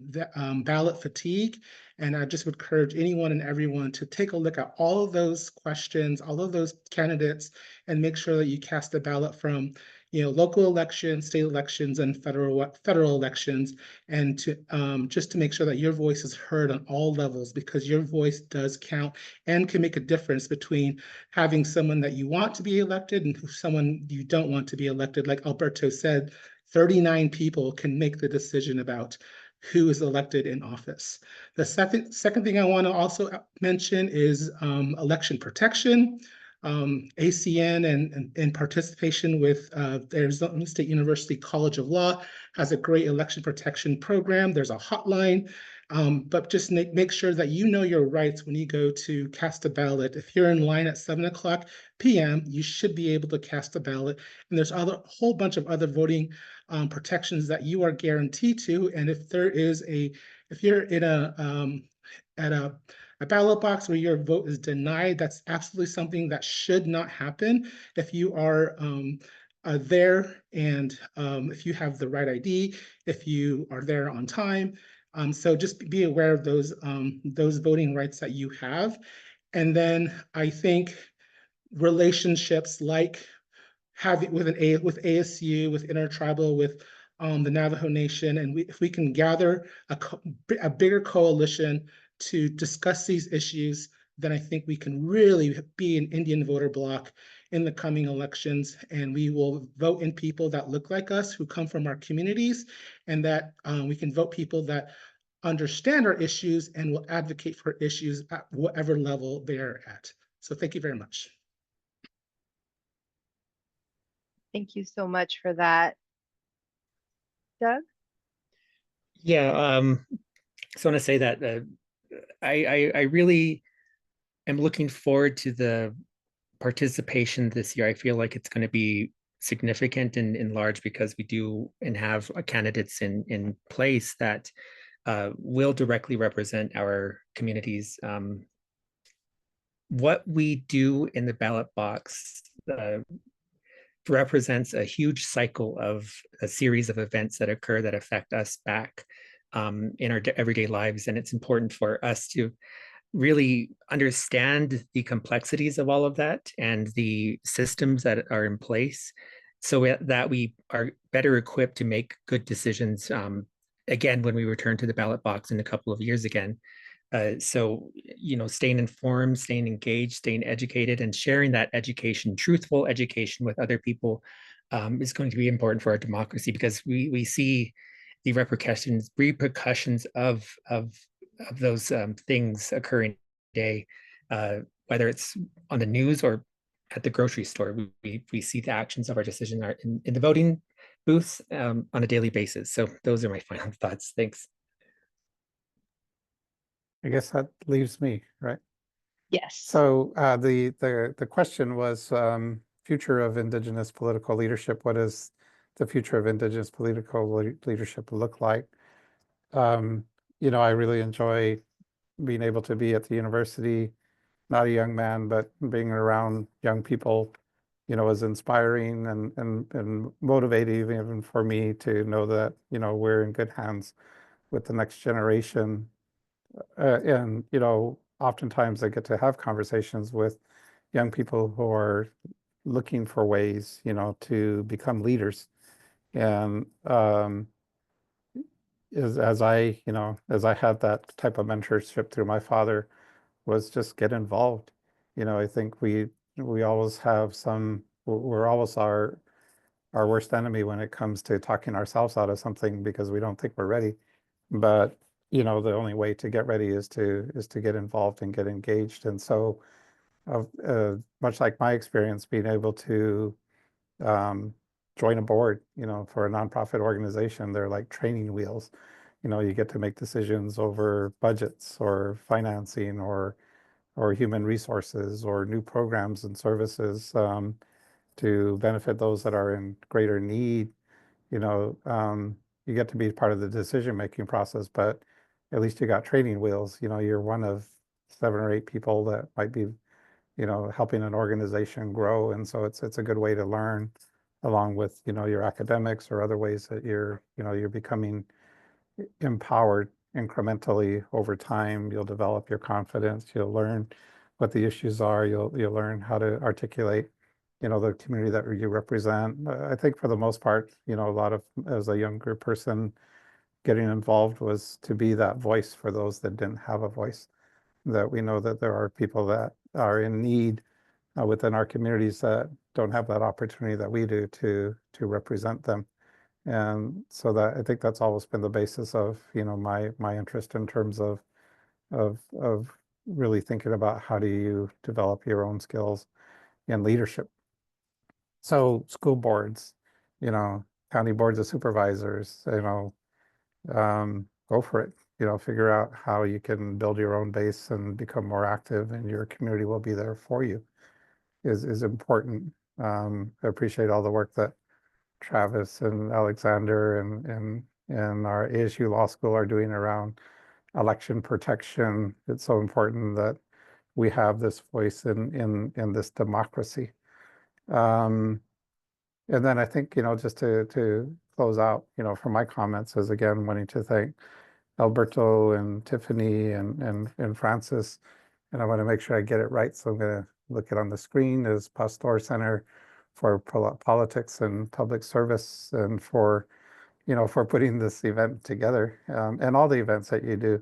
ballot fatigue. And I just would encourage anyone and everyone to take a look at all of those questions, all of those candidates, and make sure that you cast a ballot from local elections, state elections, and federal elections, and to just to make sure that your voice is heard on all levels, because your voice does count and can make a difference between having someone that you want to be elected and someone you don't want to be elected. Like Alberto said, 39 people can make the decision about who is elected in office. The second thing I want to also mention is election protection. ACN and participation with the Arizona State University College of Law has a great election protection program. There's a hotline, but just make sure that you know your rights when you go to cast a ballot. If you're in line at 7:00 p.m., you should be able to cast a ballot. And there's a whole bunch of other voting protections that you are guaranteed to. And if you're in a ballot box where your vote is denied, that's absolutely something that should not happen. If you are there, and if you have the right ID, if you are there on time. So just be aware of those voting rights that you have. And then I think relationships like having with ASU, with Intertribal, with the Navajo Nation, and if we can gather a bigger coalition to discuss these issues, then I think we can really be an Indian voter bloc in the coming elections, and we will vote in people that look like us, who come from our communities, and that we can vote people that understand our issues and will advocate for issues at whatever level they are at. So thank you very much.
thank you so much for that. Doug?
Yeah, so I want to say that I really am looking forward to the participation this year. I feel like it's going to be significant and large, because we do and have candidates in place that will directly represent our communities. What we do in the ballot box represents a huge cycle of a series of events that occur that affect us back in our everyday lives. And it's important for us to really understand the complexities of all of that and the systems that are in place, so that we are better equipped to make good decisions again when we return to the ballot box in a couple of years again. So, staying informed, staying engaged, staying educated, and sharing that education, truthful education, with other people is going to be important for our democracy, because we see the repercussions of those things occurring today, whether it's on the news or at the grocery store. We see the actions of our decision in the voting booth on a daily basis. So those are my final thoughts. Thanks.
I guess that leaves me, right?
Yes.
So the question was future of Indigenous political leadership. What does the future of Indigenous political leadership look like? I really enjoy being able to be at the university, not a young man, but being around young people, is inspiring and motivating even for me to know that, we're in good hands with the next generation. and, you know, oftentimes I get to have conversations with young people who are looking for ways, you know, to become leaders. And as I, you know, as I had that type of mentorship through my father, was just get involved. You know, I think we always have we're always our worst enemy when it comes to talking ourselves out of something because we don't think we're ready. But, you know, the only way to get ready is to get involved and get engaged. And so, much like my experience, being able to join a board, you know, for a nonprofit organization, they're like training wheels. You know, you get to make decisions over budgets or financing or human resources or new programs and services to benefit those that are in greater need. You know, you get to be part of the decision-making process, but at least you got training wheels. You know, you're one of 7 or 8 people that might be, you know, helping an organization grow. And so it's a good way to learn along with, you know, your academics or other ways that you're, you know, you're becoming empowered incrementally over time. You'll develop your confidence. You'll learn what the issues are. You'll learn how to articulate, you know, the community that you represent. I think for the most part, you know, a lot of, as a younger person, getting involved was to be that voice for those that didn't have a voice. That we know that there are people that are in need within our communities that don't have that opportunity that we do to represent them. And so that I think that's always been the basis of, you know, my interest in terms of really thinking about how do you develop your own skills in leadership. So school boards, you know, county boards of supervisors, you know, go for it. You know, figure out how you can build your own base and become more active, and your community will be there for you. Is important. I appreciate all the work that Travis and Alexander and our ASU Law School are doing around election protection. It's so important that we have this voice in this democracy. And then I think, you know, just to close out, you know, for my comments is again wanting to thank Alberto and Tiffany and Francis. And I want to make sure I get it right. So I'm going to look it on the screen as Pastor Center for Politics and Public Service, and for, you know, for putting this event together, and all the events that you do.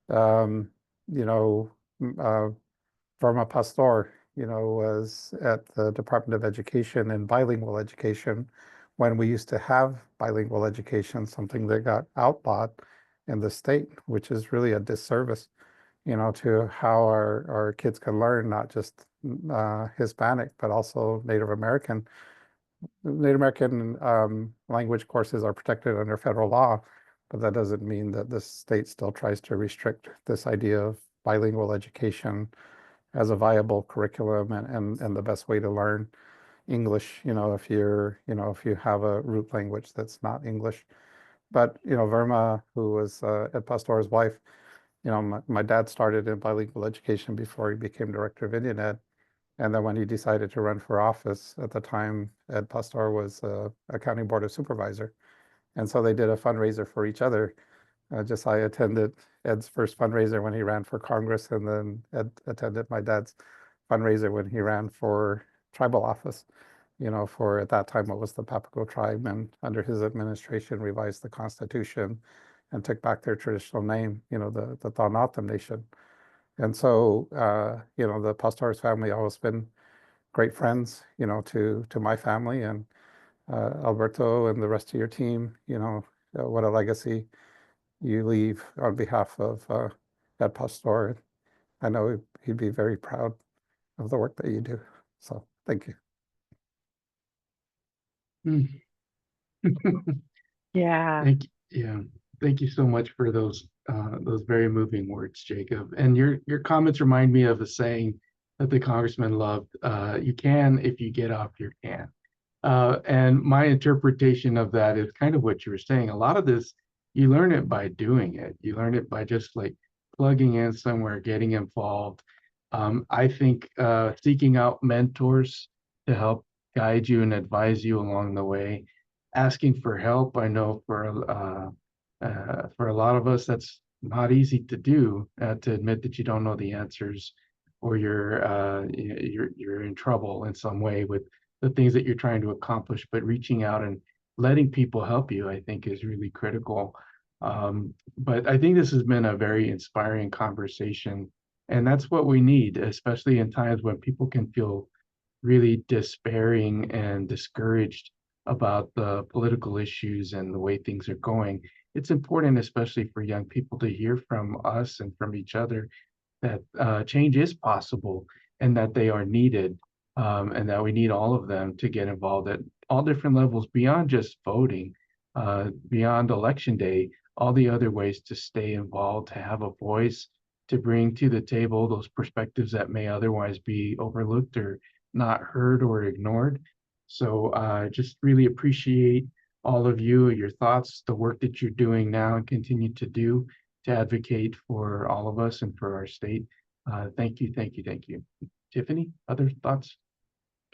You know, Verma Pastor, you know, was at the Department of Education and bilingual education when we used to have bilingual education, something that got outlawed in the state, which is really a disservice, you know, to how our kids can learn, not just Hispanic, but also Native American. Native American language courses are protected under federal law, but that doesn't mean that the state still tries to restrict this idea of bilingual education as a viable curriculum and the best way to learn English, you know, if you're, you know, if you have a root language that's not English. But, you know, Verma, who was Ed Pastor's wife, you know, my dad started in bilingual education before he became director of Indian Ed. And then when he decided to run for office, at the time, Ed Pastor was a county board of supervisor. And so they did a fundraiser for each other. I attended Ed's first fundraiser when he ran for Congress, and then Ed attended my dad's fundraiser when he ran for tribal office, you know, for at that time it was the Papago tribe, and under his administration revised the Constitution and took back their traditional name, you know, the Taunatam Nation. And so, you know, the Pastor's family always been great friends, you know, to my family, and Alberto and the rest of your team, you know, what a legacy you leave on behalf of Ed Pastor. I know he'd be very proud of the work that you do. So thank you.
Yeah.
Thank you so much for those very moving words, Jacob. And your comments remind me of a saying that the congressman loved. You can if you get off your can. And my interpretation of that is kind of what you were saying. A lot of this, you learn it by doing it. You learn it by just like plugging in somewhere, getting involved. I think seeking out mentors to help guide you and advise you along the way, asking for help. I know for a lot of us, that's not easy to do, to admit that you don't know the answers, or you're in trouble in some way with the things that you're trying to accomplish. But reaching out and letting people help you, I think, is really critical. But I think this has been a very inspiring conversation, and that's what we need, especially in times when people can feel really despairing and discouraged about the political issues and the way things are going. It's important, especially for young people, to hear from us and from each other that change is possible and that they are needed, and that we need all of them to get involved at all different levels beyond just voting, beyond election day, all the other ways to stay involved, to have a voice, to bring to the table those perspectives that may otherwise be overlooked or not heard or ignored. So I just really appreciate all of you, your thoughts, the work that you're doing now and continue to do to advocate for all of us and for our state. Thank you, thank you, thank you. Tiffany, other thoughts?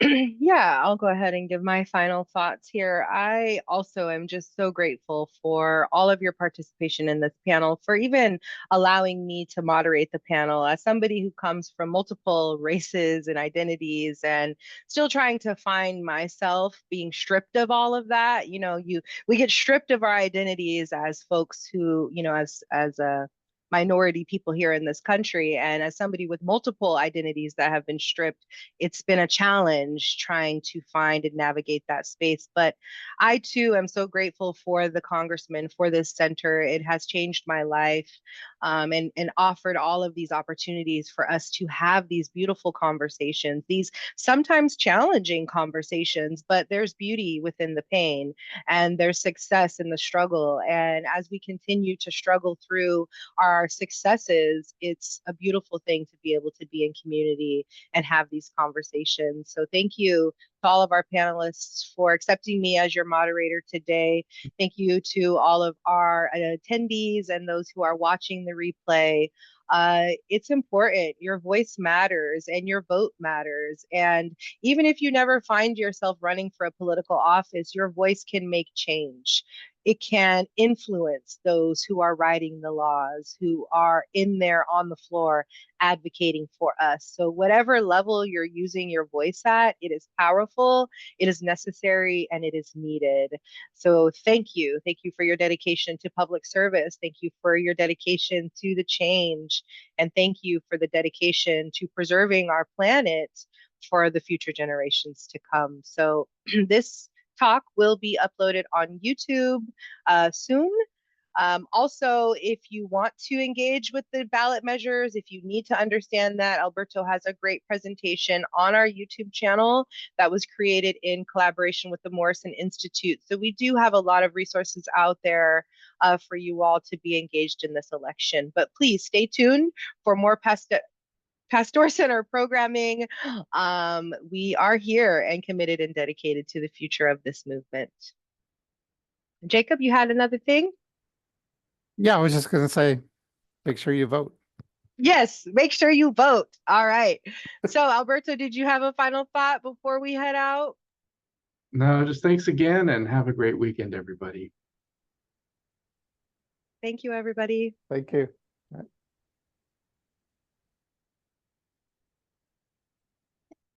Yeah, I'll go ahead and give my final thoughts here. I also am just so grateful for all of your participation in this panel, for even allowing me to moderate the panel as somebody who comes from multiple races and identities and still trying to find myself, being stripped of all of that. We get stripped of our identities as folks who, as a minority people here in this country. And as somebody with multiple identities that have been stripped, it's been a challenge trying to find and navigate that space. But I too am so grateful for the congressman, for this center. It has changed my life, and offered all of these opportunities for us to have these beautiful conversations, these sometimes challenging conversations, but there's beauty within the pain and there's success in the struggle. And as we continue to struggle through our successes, it's a beautiful thing to be able to be in community and have these conversations. So thank you to all of our panelists for accepting me as your moderator today. Thank you to all of our attendees and those who are watching the replay. It's important. Your voice matters and your vote matters. And even if you never find yourself running for a political office, your voice can make change. It can influence those who are writing the laws, who are in there on the floor advocating for us. So whatever level you're using your voice at, it is powerful, it is necessary, and it is needed. So thank you. Thank you for your dedication to public service. Thank you for your dedication to the change. And thank you for the dedication to preserving our planet for the future generations to come. So this talk will be uploaded on YouTube soon. Also, if you want to engage with the ballot measures, if you need to understand that, Alberto has a great presentation on our YouTube channel that was created in collaboration with the Morrison Institute. So we do have a lot of resources out there for you all to be engaged in this election. But please stay tuned for more Pastor Center programming. We are here and committed and dedicated to the future of this movement. Jacob, you had another thing?
Yeah, I was just going to say, make sure you vote.
Yes, make sure you vote. All right. So, Alberto, did you have a final thought before we head out?
No, just thanks again and have a great weekend, everybody.
Thank you, everybody.
Thank you.